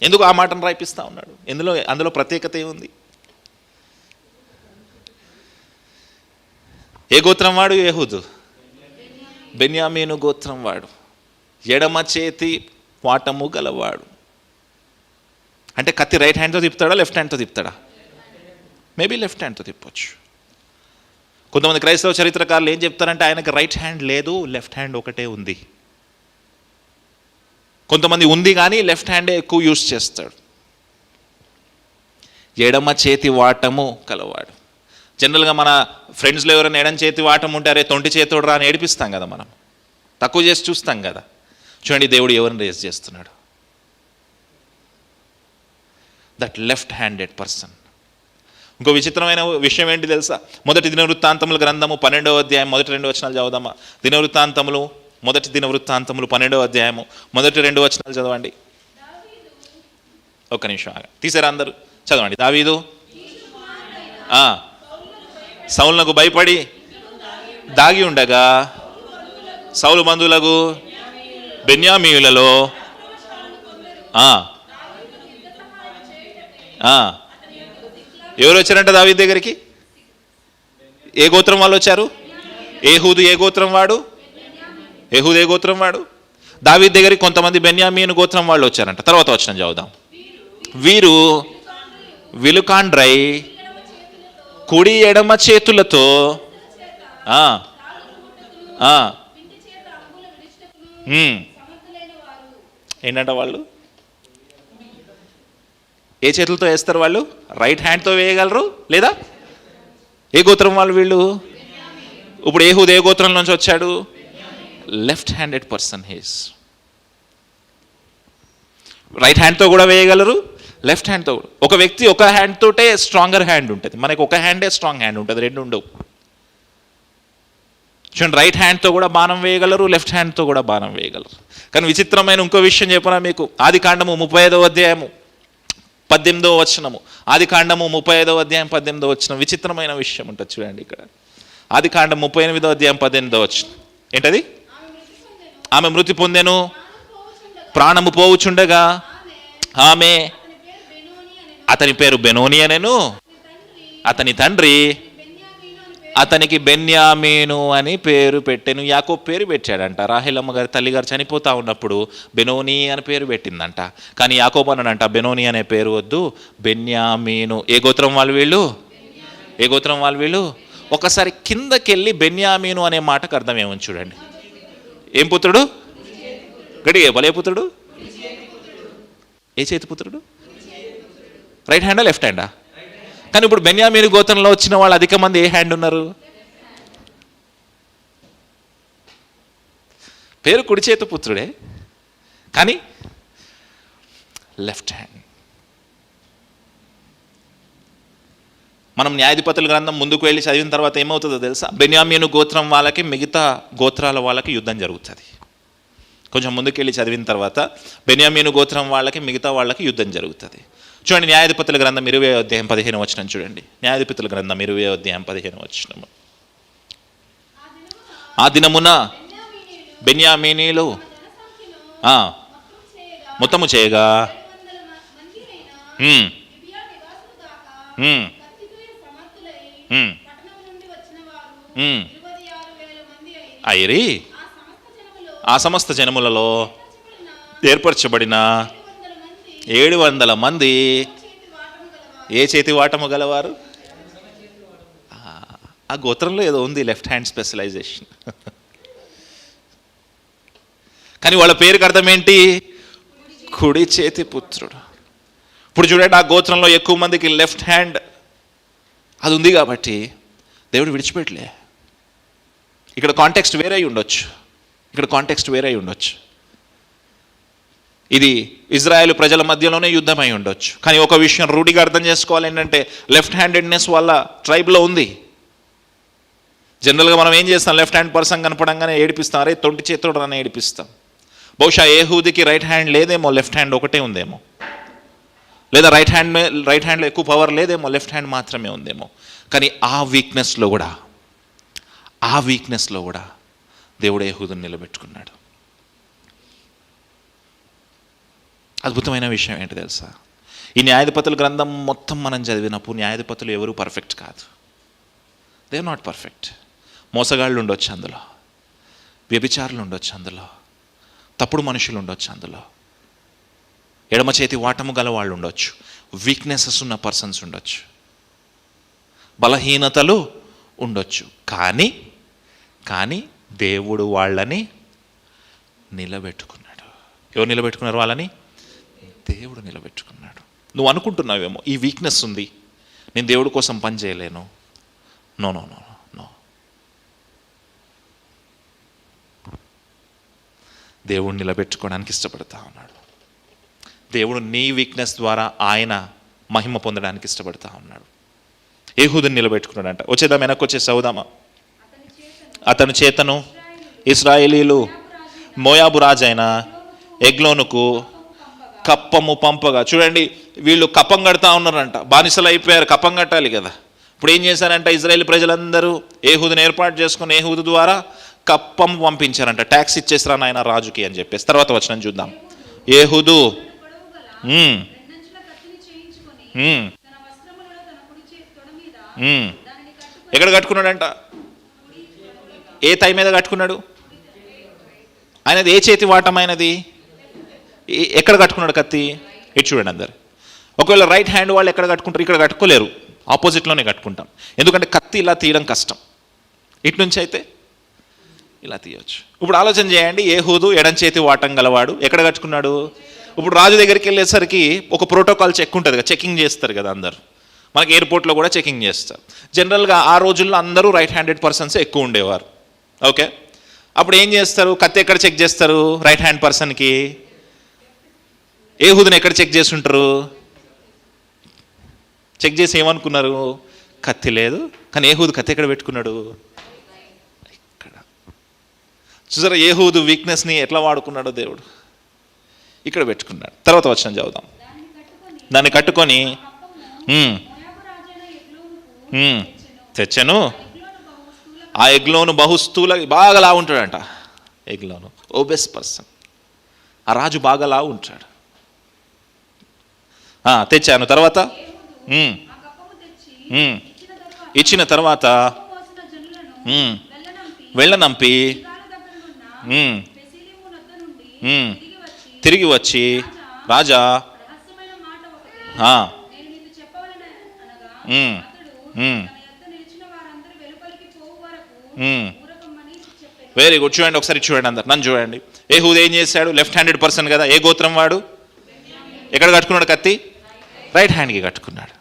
ఎందుకు ఆ మాటను రాయిపిస్తా ఉన్నాడు? అందులో ప్రత్యేకత ఏముంది? ఏ గోత్రం వాడు? ఏహూదు. బెన్యామీను గోత్రం వాడు. ఎడమ చేతి వాటము గలవాడు అంటే కత్తి రైట్ హ్యాండ్తో తిప్పుతాడా, లెఫ్ట్ హ్యాండ్తో తిప్పుతాడా? మేబీ లెఫ్ట్ హ్యాండ్తో తిప్పొచ్చు. కొంతమంది క్రైస్తవ చరిత్రకారులు ఏం చెప్తారంటే ఆయనకు రైట్ హ్యాండ్ లేదు, లెఫ్ట్ హ్యాండ్ ఒకటే ఉంది. కొంతమంది ఉంది కానీ లెఫ్ట్ హ్యాండే ఎక్కువ యూజ్ చేస్తాడు. ఎడమ చేతి వాటము కలవాడు. జనరల్గా మన ఫ్రెండ్స్లో ఎవరైనా ఎడమ చేతి వాటం ఉంటే అరే తొంటి చేతోడు రా అని ఏడిపిస్తాం కదా, మనం తక్కువ చేసి చూస్తాం కదా. చూడండి దేవుడు ఎవరిని రేస్ చేస్తున్నాడు? That left handed person. ఇంకో విచిత్రమైన విషయం ఏంటి తెలుసా? మొదటి దినవృత్తాంతముల గ్రంథము 12వ అధ్యాయం మొదటి 2 వచనాలు చదువుదామా? మొదటి దినవృత్తాంతములు 12వ అధ్యాయము మొదటి 2 వచనాలు చదవండి. ఒక్క నిమిషం ఆగా, తీసారా అందరూ? చదవండి. దావీదు సౌలునకు భయపడి దాగి ఉండగా సౌలు బంధువులకు బెన్యామీయులలో ఎవరు వచ్చారంట దావీదు దగ్గరికి? ఏ గోత్రం వాళ్ళు వచ్చారు? ఏహూదు ఏ గోత్రం వాడు? ఏహూదు ఏ గోత్రం వాడు? దావీదు దగ్గరికి కొంతమంది బెన్యామీను గోత్రం వాళ్ళు వచ్చారంట. తర్వాత వచనం చదువుదాం. వీరు విలుకాండ్రై కుడి ఎడమ చేతులతో ఏంటంట వాళ్ళు? ఏ చేతులతో వేస్తారు వాళ్ళు? రైట్ హ్యాండ్తో వేయగలరు లేదా? ఏ గోత్రం వాళ్ళు వీళ్ళు? ఇప్పుడు ఏహూదు ఏ గోత్రం నుంచి వచ్చాడు? Left handed person he's. Right హ్యాండ్తో కూడా వేయగలరు, లెఫ్ట్ హ్యాండ్తో. ఒక వ్యక్తి ఒక హ్యాండ్ తోటే స్ట్రాంగర్ హ్యాండ్ ఉంటుంది, మనకి ఒక హ్యాండే స్ట్రాంగ్ హ్యాండ్ ఉంటుంది, రెండు ఉండవు. చూడండి, రైట్ హ్యాండ్తో కూడా బాణం వేయగలరు, లెఫ్ట్ హ్యాండ్తో కూడా బాణం వేయగలరు. కానీ విచిత్రమైన ఇంకో విషయం చెప్పనా మీకు. ఆదికాండము 35వ అధ్యాయము 18వ వచనము. ఆదికాండము 35వ అధ్యాయం 18వ వచనం. విచిత్రమైన విషయం ఉంటుంది చూడండి ఇక్కడ. ఆదికాండం 38వ అధ్యాయం 18వ వచనం. ఏంటది? ఆమె మృతి పొందెను, ప్రాణము పోవుచుండగా ఆమె, అతని పేరు బెనోని అనెను, అతని తండ్రి అతనికి బెన్యామీను అని పేరు పెట్టెను. యాకోబు పేరు పెట్టాడంట. రాహేలమ్మ గారి తల్లిగారు చనిపోతా ఉన్నప్పుడు బెనోని అని పేరు పెట్టిందంట. కానీ యాకోబు అన్నాడంట, బెనోని అనే పేరు వద్దు, బెన్యామీను. ఏ గోత్రం వాళ్ళు వీళ్ళు? ఏ గోత్రం వాళ్ళు వీళ్ళు? ఒకసారి కిందకెళ్ళి బెన్యామీను అనే మాటకు అర్థం ఏమని చూడండి. ఏం పుత్రుడు? గడిగే బలే పుత్రుడు. ఏ చేతి పుత్రుడు? రైట్ హ్యాండా లెఫ్ట్ హ్యాండా? కానీ ఇప్పుడు బెన్యామీను గోత్రంలో వచ్చిన వాళ్ళు అధిక మంది ఏ హ్యాండ్ ఉన్నారు? పేరు కుడి చేతి పుత్రుడే, కానీ లెఫ్ట్ హ్యాండ్. మనం న్యాయాధిపతుల గ్రంథం ముందుకు వెళ్ళి చదివిన తర్వాత ఏమవుతుందో తెలుసా? బెన్యామీను గోత్రం వాళ్ళకి మిగతా గోత్రాల వాళ్ళకి యుద్ధం జరుగుతుంది. కొంచెం ముందుకెళ్ళి చదివిన తర్వాత బెన్యామీను గోత్రం వాళ్ళకి మిగతా వాళ్ళకి యుద్ధం జరుగుతుంది. చూడండి, న్యాయాధిపతుల గ్రంథం 20వ అధ్యాయం 15వ వచనం చూడండి. న్యాయాధిపతుల గ్రంథం 20వ అధ్యాయం 15వ వచనం. ఆ దినమున బెన్యామీనీలు మొత్తము చేయగా ఐరి ఆ సమస్త జనములలో ఏర్పరచబడిన 700 మంది ఏ చేతి వాటము గలవారు? ఆ గోత్రంలో ఏదో ఉంది లెఫ్ట్ హ్యాండ్ స్పెషలైజేషన్. కానీ వాళ్ళ పేరుకి అర్థం ఏంటి? కుడి చేతి పుత్రుడు. ఇప్పుడు చూడండి, ఆ గోత్రంలో ఎక్కువ మందికి లెఫ్ట్ హ్యాండ్ అది ఉంది కాబట్టి దేవుడు విడిచిపెట్టలే. ఇక్కడ కాంటెక్స్ట్ వేరే అయి ఉండొచ్చు, ఇక్కడ కాంటెక్స్ట్ వేరే అయి ఉండొచ్చు. ఇది ఇజ్రాయెల్ ప్రజల మధ్యలోనే యుద్ధమై ఉండొచ్చు. కానీ ఒక విషయం రూఢిగా అర్థం చేసుకోవాలి ఏంటంటే, లెఫ్ట్ హ్యాండెడ్నెస్ వాళ్ళ ట్రైబ్లో ఉంది. జనరల్గా మనం ఏం చేస్తాం? లెఫ్ట్ హ్యాండ్ పర్సన్ కనపడంగానే ఏడిపిస్తాం, అరే తొంటి చేతుడు అని ఏడిపిస్తాం. బహుశా ఏహూదికి రైట్ హ్యాండ్ లేదేమో, లెఫ్ట్ హ్యాండ్ ఒకటే ఉందేమో. లేదా రైట్ హ్యాండ్లో ఎక్కువ పవర్ లేదేమో, లెఫ్ట్ హ్యాండ్ మాత్రమే ఉందేమో. కానీ ఆ వీక్నెస్లో కూడా దేవుడు ఏహూదుని నిలబెట్టుకున్నాడు. అద్భుతమైన విషయం ఏంటి తెలుసా? ఈ న్యాయాధిపతుల గ్రంథం మొత్తం మనం చదివినప్పుడు న్యాయాధిపతులు ఎవరు పర్ఫెక్ట్ కాదు. They are not perfect. మోసగాళ్ళు ఉండొచ్చు అందులో, వ్యభిచారులు ఉండొచ్చు అందులో, తప్పుడు మనుషులు ఉండొచ్చు అందులో, ఎడమ చేతి వాటము గల వాళ్ళు ఉండొచ్చు, వీక్నెసెస్ ఉన్న పర్సన్స్ ఉండొచ్చు, బలహీనతలు ఉండొచ్చు. కానీ దేవుడు వాళ్ళని నిలబెట్టుకున్నాడు. ఎవరు నిలబెట్టుకున్నారు వాళ్ళని? దేవుడు నిలబెట్టుకున్నాడు. నువ్వు అనుకుంటున్నావేమో ఈ వీక్నెస్ ఉంది, నేను దేవుడి కోసం పని చేయలేను. No no no no. దేవుడు నిలబెట్టుకోవడానికి ఇష్టపడతా ఉన్నాడు. దేవుడు నీ వీక్నెస్ ద్వారా ఆయన మహిమ పొందడానికి ఇష్టపడతా ఉన్నాడు. ఏహూదుని నిలబెట్టుకున్నాడంట. వచ్చేద్దాం, వెనక్కి వచ్చేసి చదువుదామా. అతని చేతను ఇశ్రాయేలీలు మోయాబు రాజైన ఎగ్లోనుకు కప్పము పంపగా. చూడండి, వీళ్ళు కప్పం కడతా ఉన్నారంట, బానిసలు అయిపోయారు, కప్పం కట్టాలి కదా. ఇప్పుడు ఏం చేశారంట? ఇజ్రాయేల్ ప్రజలందరూ ఏహూదుని ఏర్పాటు చేసుకుని ఏహూదు ద్వారా కప్పం పంపించారంట. ట్యాక్స్ ఇచ్చేసిరా నాయన రాజుకి అని చెప్పేసి. తర్వాత వచనం చూద్దాం. ఏహూదు ఎక్కడ కట్టుకున్నాడంట? ఏ తై మీద కట్టుకున్నాడు? ఆయనది ఏ చేతి వాటమైనది? ఎక్కడ కట్టుకున్నాడు కత్తి? ఇటు చూడండి అందరు. ఒకవేళ రైట్ హ్యాండ్ వాళ్ళు ఎక్కడ కట్టుకుంటారు? ఇక్కడ కట్టుకోలేరు, ఆపోజిట్లోనే కట్టుకుంటాం. ఎందుకంటే కత్తి ఇలా తీయడం కష్టం. ఇటు నుంచి అయితే ఇలా తీయవచ్చు. ఇప్పుడు ఆలోచన చేయండి, ఏహూదు ఎడం చేతి వాటం గలవాడు ఎక్కడ కట్టుకున్నాడు? ఇప్పుడు రాజు దగ్గరికి వెళ్ళేసరికి ఒక ప్రోటోకాల్ చెక్ ఉంటుంది కదా, చెకింగ్ చేస్తారు కదా అందరు. మనకి ఎయిర్పోర్ట్లో కూడా చెకింగ్ చేస్తారు. జనరల్గా ఆ రోజుల్లో అందరూ రైట్ హ్యాండెడ్ పర్సన్స్ ఎక్కువ ఉండేవారు. ఓకే, అప్పుడు ఏం చేస్తారు? కత్తి ఎక్కడ చెక్ చేస్తారు? రైట్ హ్యాండ్ పర్సన్కి. ఏహూదుని ఎక్కడ చెక్ చేసి ఉంటారు? చెక్ చేసి ఏమనుకున్నారు? కత్తి లేదు. కానీ ఏహూదు కత్తి ఎక్కడ పెట్టుకున్నాడు? ఇక్కడ. చూసారా ఏహూదు వీక్నెస్ని ఎట్లా వాడుకున్నాడో దేవుడు? ఇక్కడ పెట్టుకున్నాడు. తర్వాత వచనం చదువుదాం. దాన్ని కట్టుకొని తెచ్చను. ఆ ఎగ్లోను బహుస్థూల, బాగా లా ఉంటాడంట. ఎగ్లోను ఓబెస్ పర్సన్. ఆ రాజు బాగా లా ఉంటాడు. తెచ్చాను. తర్వాత ఇచ్చిన తర్వాత వెళ్ళనంపి తిరిగి వచ్చి రాజా వెరీ గుడ్. చూడండి ఒకసారి, చూడండి అందరు, నన్ను చూడండి. ఏహూదు ఏం చేశాడు? లెఫ్ట్ హ్యాండెడ్ పర్సన్ కదా. ఏ గోత్రం వాడు? ఎక్కడ కట్టుకున్నాడు కత్తి? రైట్ హ్యాండ్కి కట్టుకున్నాడు.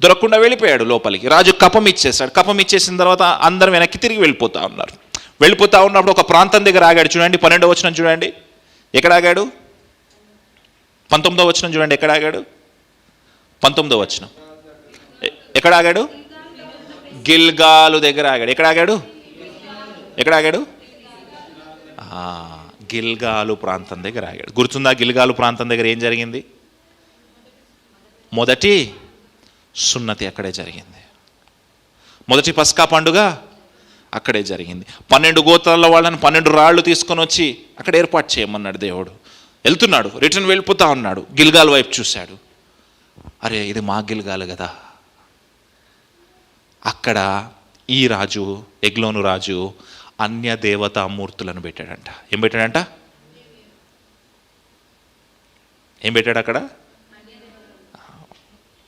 దొరకకుండా వెళ్ళిపోయాడు లోపలికి. రాజు కపం ఇచ్చేసాడు. కపం ఇచ్చేసిన తర్వాత అందరూ వెనక్కి తిరిగి వెళ్ళిపోతా ఉన్నారు. వెళ్ళిపోతా ఉన్నప్పుడు ఒక ప్రాంతం దగ్గర ఆగాడు. చూడండి 12వ వచనం చూడండి. ఎక్కడ ఆగాడు? 19వ వచనం చూడండి. ఎక్కడ ఆగాడు? 19వ వచనం. ఎక్కడ ఆగాడు? గిల్గాలు దగ్గర ఆగాడు. ఎక్కడ ఆగాడు? ఎక్కడ ఆగాడు? గిల్గాలు ప్రాంతం దగ్గర ఆగాడు. గుర్తుందా? గిల్గాలు ప్రాంతం దగ్గర ఏం జరిగింది? మొదటి సున్నతి అక్కడే జరిగింది. మొదటి పస్కా పండుగ అక్కడే జరిగింది. 12 గోత్రాల వాళ్ళని 12 రాళ్ళు తీసుకొని వచ్చి అక్కడ ఏర్పాటు చేయమన్నాడు దేవుడు. వెళ్తున్నాడు, రిటర్న్ వెళ్ళిపోతా ఉన్నాడు. గిల్గాల్ వైపు చూశాడు. అరే, ఇది మా గిల్గాలు కదా. అక్కడ ఈ రాజు, ఎగ్లోను రాజు, అన్య దేవతామూర్తులను పెట్టాడంట. ఏం పెట్టాడంట? ఏం పెట్టాడు అక్కడ?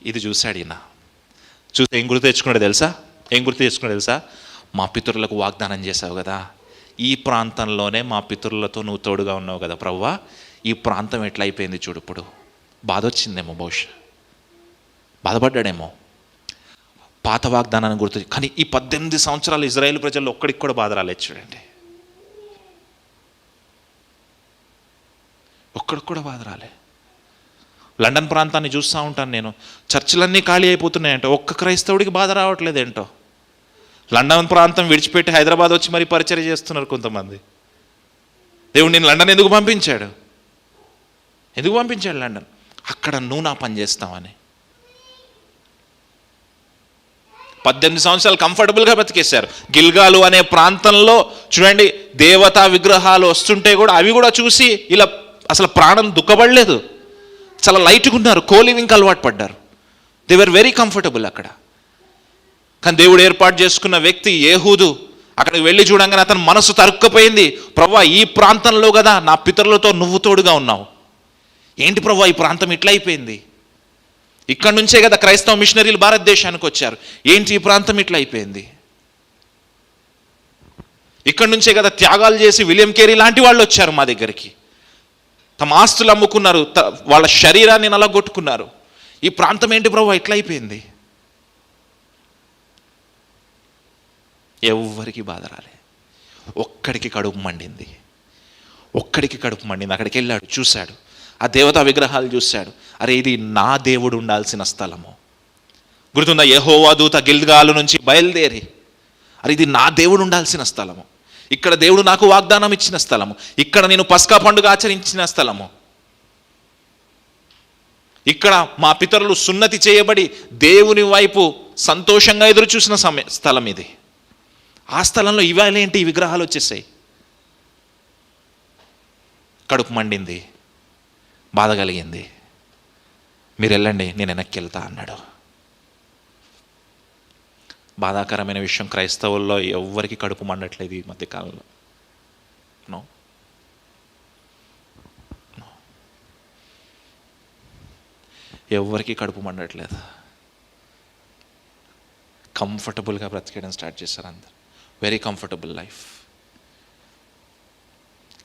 ఇది చూశాడు ఈయన. చూస్తే ఏం గుర్తు తెచ్చుకున్నాడు తెలుసా? ఏం గుర్తు తెచ్చుకున్నాడు తెలుసా? మా పితరులకు వాగ్దానం చేశావు కదా, ఈ ప్రాంతంలోనే మా పితరులతో నువ్వు తోడుగా ఉన్నావు కదా ప్రభువా, ఈ ప్రాంతం ఎట్లా అయిపోయింది చూడు. ఇప్పుడు బాధ వచ్చిందేమో, బహుశా బాధపడ్డాడేమో. పాత వాగ్దానాన్ని గుర్తు. కానీ ఈ 18 సంవత్సరాలు ఇజ్రాయేల్ ప్రజల్లో ఒక్కడికి కూడా బాధ రాలేదు. చూడండి, ఒక్కడికి కూడా బాధ రాలే. లండన్ ప్రాంతాన్ని చూస్తూ ఉంటాను నేను. చర్చిలన్నీ ఖాళీ అయిపోతున్నాయంట. ఒక్క క్రైస్తవుడికి బాధ రావట్లేదు ఏంటో. లండన్ ప్రాంతం విడిచిపెట్టి హైదరాబాద్ వచ్చి మరీ పరిచర్య చేస్తున్నారు కొంతమంది. దేవుడు నేను లండన్ ఎందుకు పంపించాడు? ఎందుకు పంపించాడు లండన్? అక్కడ నువ్వు నా పని చేస్తావని. 18 సంవత్సరాలు కంఫర్టబుల్గా బతికేశారు. గిల్గాలు అనే ప్రాంతంలో చూడండి, దేవతా విగ్రహాలు వస్తుంటే కూడా అవి కూడా చూసి ఇలా అసలు ప్రాణం దుఃఖపడలేదు. చాలా లైట్గా ఉన్నారు. కోలివింగ్ అలవాటు పడ్డారు. దే వర్ వెరీ కంఫర్టబుల్ అక్కడ. కానీ దేవుడు ఏర్పాటు చేసుకున్న వ్యక్తి ఏహూదు అక్కడికి వెళ్ళి చూడంగానే అతని మనసు తరుక్కుపోయింది. ప్రభువా, ఈ ప్రాంతంలో కదా నా పితరులతో నువ్వు తోడుగా ఉన్నావు. ఏంటి ప్రభువా ఈ ప్రాంతం ఇట్లా అయిపోయింది? ఇక్కడి నుంచే కదా క్రైస్తవ మిషనరీలు భారతదేశానికి వచ్చారు. ఏంటి ఈ ప్రాంతం ఇట్లా అయిపోయింది? ఇక్కడి నుంచే కదా త్యాగాలు చేసి విలియం కేరీ లాంటి వాళ్ళు వచ్చారు మా దగ్గరికి. తమ ఆస్తులు అమ్ముకున్నారు, వాళ్ళ శరీరాన్ని నలగొట్టుకున్నారు. ఈ ప్రాంతం ఏంటి ప్రభువా ఇట్లా అయిపోయింది? ఎవ్వరికి బాధ రాలే. ఒక్కడికి కడుపు మండింది. ఒక్కడికి కడుపు మండింది. అక్కడికి వెళ్ళాడు, చూశాడు, ఆ దేవతా విగ్రహాలు చూశాడు. అరే, ఇది నా దేవుడు ఉండాల్సిన స్థలము. గుర్తుందా? యెహోవా దూత గిల్గాలు నుంచి బయలుదేరి, అరే ఇది నా దేవుడు ఉండాల్సిన స్థలము, ఇక్కడ దేవుడు నాకు వాగ్దానం ఇచ్చిన స్థలము, ఇక్కడ నేను పస్కా పండుగ ఆచరించిన స్థలము, ఇక్కడ మా పితరులు సున్నతి చేయబడి దేవుని వైపు సంతోషంగా ఎదురు చూసిన స్థలం ఇది. ఆ స్థలంలో ఇవాళ ఏంటి ఈ విగ్రహాలు వచ్చేసాయి? కడుపు మండింది, బాధ కలిగింది. మీరు వెళ్ళండి, నేను వెనక్కి వెళ్తా అన్నాడు. బాధాకరమైన విషయం, క్రైస్తవుల్లో ఎవ్వరికి కడుపు మండట్లేదు ఈ మధ్యకాలంలో. నో, ఎవ్వరికి కడుపు మండట్లేదు. కంఫర్టబుల్గా బ్రతికేయడం స్టార్ట్ చేశారు అందరు. Very comfortable life.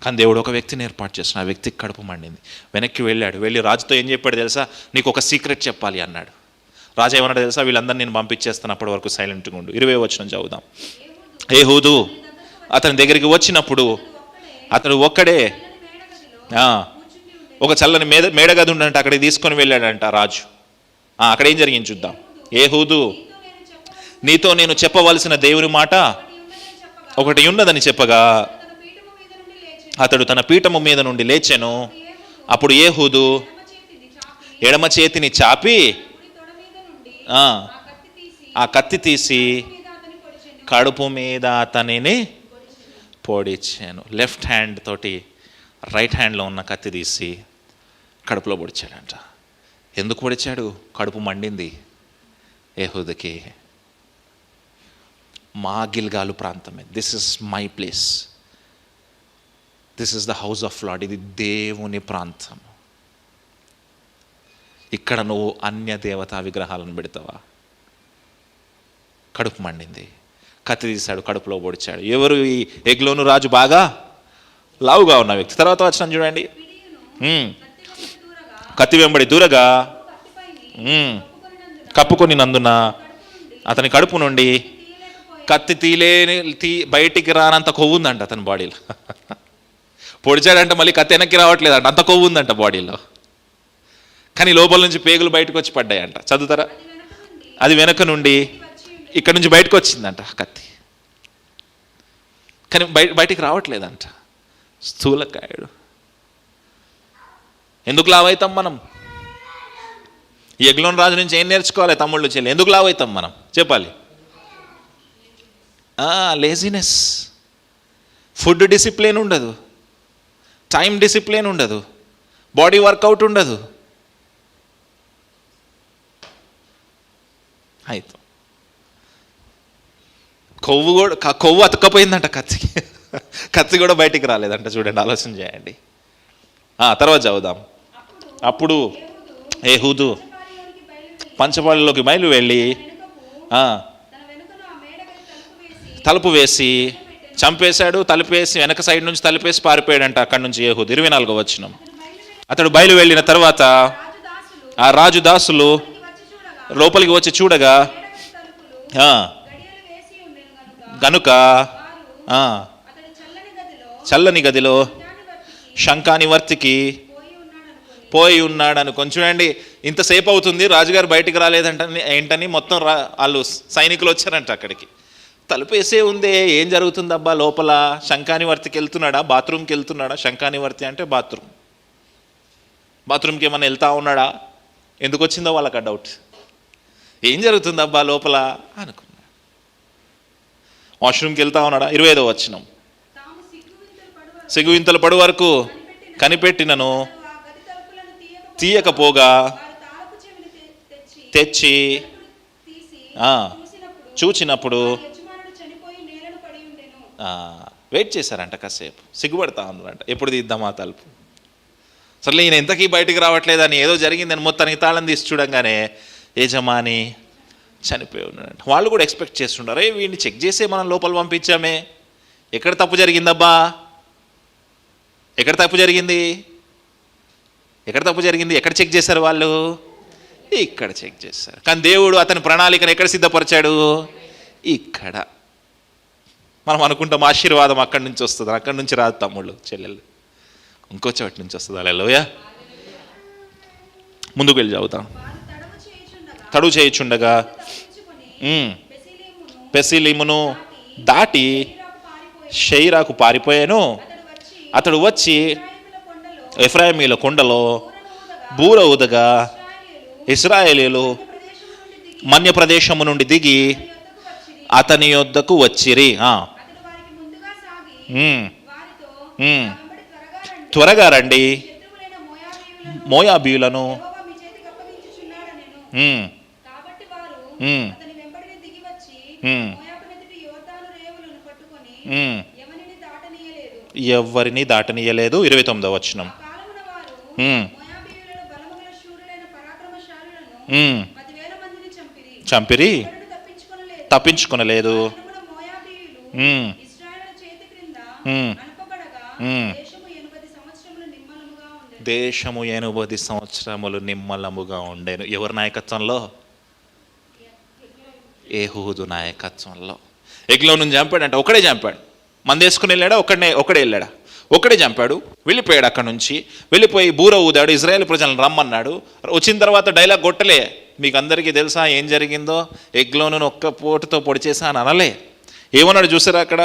కానీ దేవుడు ఒక వ్యక్తిని ఏర్పాటు చేసిన, ఆ వ్యక్తికి కడుపు మండింది. వెనక్కి వెళ్ళాడు. వెళ్ళి రాజుతో ఏం చెప్పాడు తెలుసా? నీకు ఒక సీక్రెట్ చెప్పాలి అన్నాడు. రాజు ఏమన్నాడు తెలుసా? వీళ్ళందరినీ నేను పంపించేస్తాను, అప్పటి వరకు సైలెంట్గా ఉండు. 20వ వచనం చదువుదాం. ఏహూదు అతని దగ్గరికి వచ్చినప్పుడు అతడు ఒక్కడే ఒక చల్లని మేడగది ఉండంట, అక్కడికి తీసుకొని వెళ్ళాడంట రాజు. అక్కడ ఏం జరిగింది చూద్దాం. ఏహూదు నీతో నేను చెప్పవలసిన దేవుని మాట ఒకటి ఉన్నదని చెప్పగా అతడు తన పీఠము మీద నుండి లేచెను. అప్పుడు ఏహూదు ఎడమ చేతిని చాపి ఆ కత్తి తీసి కడుపు మీద అతనిని పొడిచాను. లెఫ్ట్ హ్యాండ్ తోటి రైట్ హ్యాండ్లో ఉన్న కత్తి తీసి కడుపులో పొడిచాడంట. ఎందుకు పొడిచాడు? కడుపు మండింది ఏహూదుకి. మా గిల్గాలు ప్రాంతమే, this is my place, this is the house of lord, ఇది దేవుని ప్రాంతం. ఇక్కడ నువ్వు అన్య దేవతా విగ్రహాలను పెడతావా? కడుపు మండింది, కత్తి తీశాడు, కడుపులో పొడిచాడు. ఎవరు? ఈ ఎగ్లోను రాజు, బాగా లావుగా ఉన్న వ్యక్తి. తర్వాత వచ్చిన చూడండి. కత్తి వెంబడి దూరగా కప్పుకొని నందున అతని కడుపు నుండి కత్తి బయటికి రానంత కొవ్వు ఉందంట అతని బాడీలో. పొడిచాడంటే మళ్ళీ కత్తి వెనక్కి రావట్లేదంట, అంత కొవ్వు ఉందంట బాడీలో. కానీ లోపల నుంచి పేగులు బయటకు వచ్చి పడ్డాయంట. చదువుతారా? అది వెనక నుండి ఇక్కడ నుంచి బయటకు వచ్చిందంట కత్తి, కానీ బయటికి రావట్లేదంట. స్థూలకాయుడు. ఎందుకు లావైతాం మనం? ఈ ఎగ్లోన్ రాజు నుంచి ఏం నేర్చుకోవాలి తమ్ముళ్ళు చెల్లి? ఎందుకు లావైతాం మనం చెప్పాలి? లేజినెస్, ఫుడ్ డిసిప్లిన్ ఉండదు, టైం డిసిప్లిన్ ఉండదు, బాడీ వర్కౌట్ ఉండదు. అయితే కొవ్వు అతుక్కపోయిందంట కత్తికి, కత్తి కూడా బయటికి రాలేదంట. చూడండి, ఆలోచన చేయండి. తర్వాత చదువుదాం. అప్పుడు ఏహూదు పంచపాళిలోకి బయలు వెళ్ళి తలుపు వేసి చంపేశాడు. తలుపేసి వెనక సైడ్ నుంచి తలుపేసి పారిపోయాడంట అక్కడి నుంచి ఏహూదు. 24వ వచనం. అతడు బయలు వెళ్ళిన తర్వాత ఆ రాజు దాసులు లోపలికి వచ్చి చూడగా గనుక చల్లని గదిలో శంఖానివర్తికి పోయి ఉన్నాడు అనుకొని. చూడండి, ఇంతసేపు అవుతుంది, రాజుగారు బయటికి రాలేదంట. ఏంటని మొత్తం వాళ్ళు సైనికులు వచ్చారంట అక్కడికి. తలుపు వేసే ఉందే, ఏం జరుగుతుందబ్బా లోపల? శంఖానివర్తికి వెళ్తున్నాడా? బాత్రూమ్కి వెళ్తున్నాడా? శంఖానివర్తి అంటే బాత్రూమ్కి ఏమన్నా వెళ్తా ఉన్నాడా? ఎందుకు వచ్చిందో వాళ్ళకి ఆ డౌట్. ఏం జరుగుతుందబ్బా లోపల అనుకున్నా. వాష్రూమ్కి వెళ్తా ఉన్నాడా? 25వ వచనం. సిగువింతలు పడు వరకు కనిపెట్టినను తీయకపోగా తెచ్చి చూచినప్పుడు వెయిట్ చేశారంట కాసేపు, సిగ్గుపడతా ఉన్నారంట, ఎప్పుడు తీద్దామా తలుపు. సర్లే ఈయన ఎంతకీ బయటికి రావట్లేదని, ఏదో జరిగిందని మొత్తానికి తాళం తీసి చూడంగానే యజమాని చనిపోయి ఉన్నాడంట. వాళ్ళు కూడా ఎక్స్పెక్ట్ చేస్తుంటారు, వీడిని చెక్ చేసే మనం లోపల పంపించామే, ఎక్కడ తప్పు జరిగిందబ్బా? ఎక్కడ తప్పు జరిగింది? ఎక్కడ చెక్ చేశారు వాళ్ళు? ఇక్కడ చెక్ చేశారు. కానీ దేవుడు అతని ప్రణాళికను ఎక్కడ సిద్ధపరిచాడు? ఇక్కడ. మనం అనుకుంటాం ఆశీర్వాదం అక్కడి నుంచి వస్తుంది, అక్కడి నుంచి రాదు తమ్ముళ్ళు చెల్లెళ్ళు, ఇంకో చోటి నుంచి వస్తుంది. హల్లెలూయా. ముందుకు వెళ్ళి చదువుతాం. తడువు చేయుచుండగా పెసిలీమును దాటి షెయిరాకు పారిపోయాను. అతడు వచ్చి ఎఫ్రాయిమీల కొండలో బూర ఊదగా ఇశ్రాయేలీయులు మన్య ప్రదేశము నుండి దిగి అతని యొద్దకు వచ్చిరి. త్వరగా రండి, మోయాబీయులను ఎవరిని దాటనీయలేదు. 29వ వచనం. చంపిరి, తప్పించుకొనలేదు. దేశము 80 సంవత్సరములు నిమ్మలముగా ఉండేను. ఎవరి నాయకత్వంలో? ఏహూదు నాయకత్వంలో. ఎగ్లోను చంపాడంట, ఒకడే చంపాడు. మంది వేసుకుని వెళ్ళాడా, ఒకడే వెళ్ళాడా, ఒకడే చంపాడు. వెళ్ళిపోయాడు. అక్కడ నుంచి వెళ్ళిపోయి బూర ఊదాడు, ఇజ్రాయేల్ ప్రజలను రమ్మన్నాడు. వచ్చిన తర్వాత డైలాగ్ కొట్టలే. మీకు అందరికీ తెలుసా ఏం జరిగిందో? ఎగ్లోను ఒక్క పోటుతో పొడి చేశా అని అనలే. ఏమన్నాడు చూసారా అక్కడ?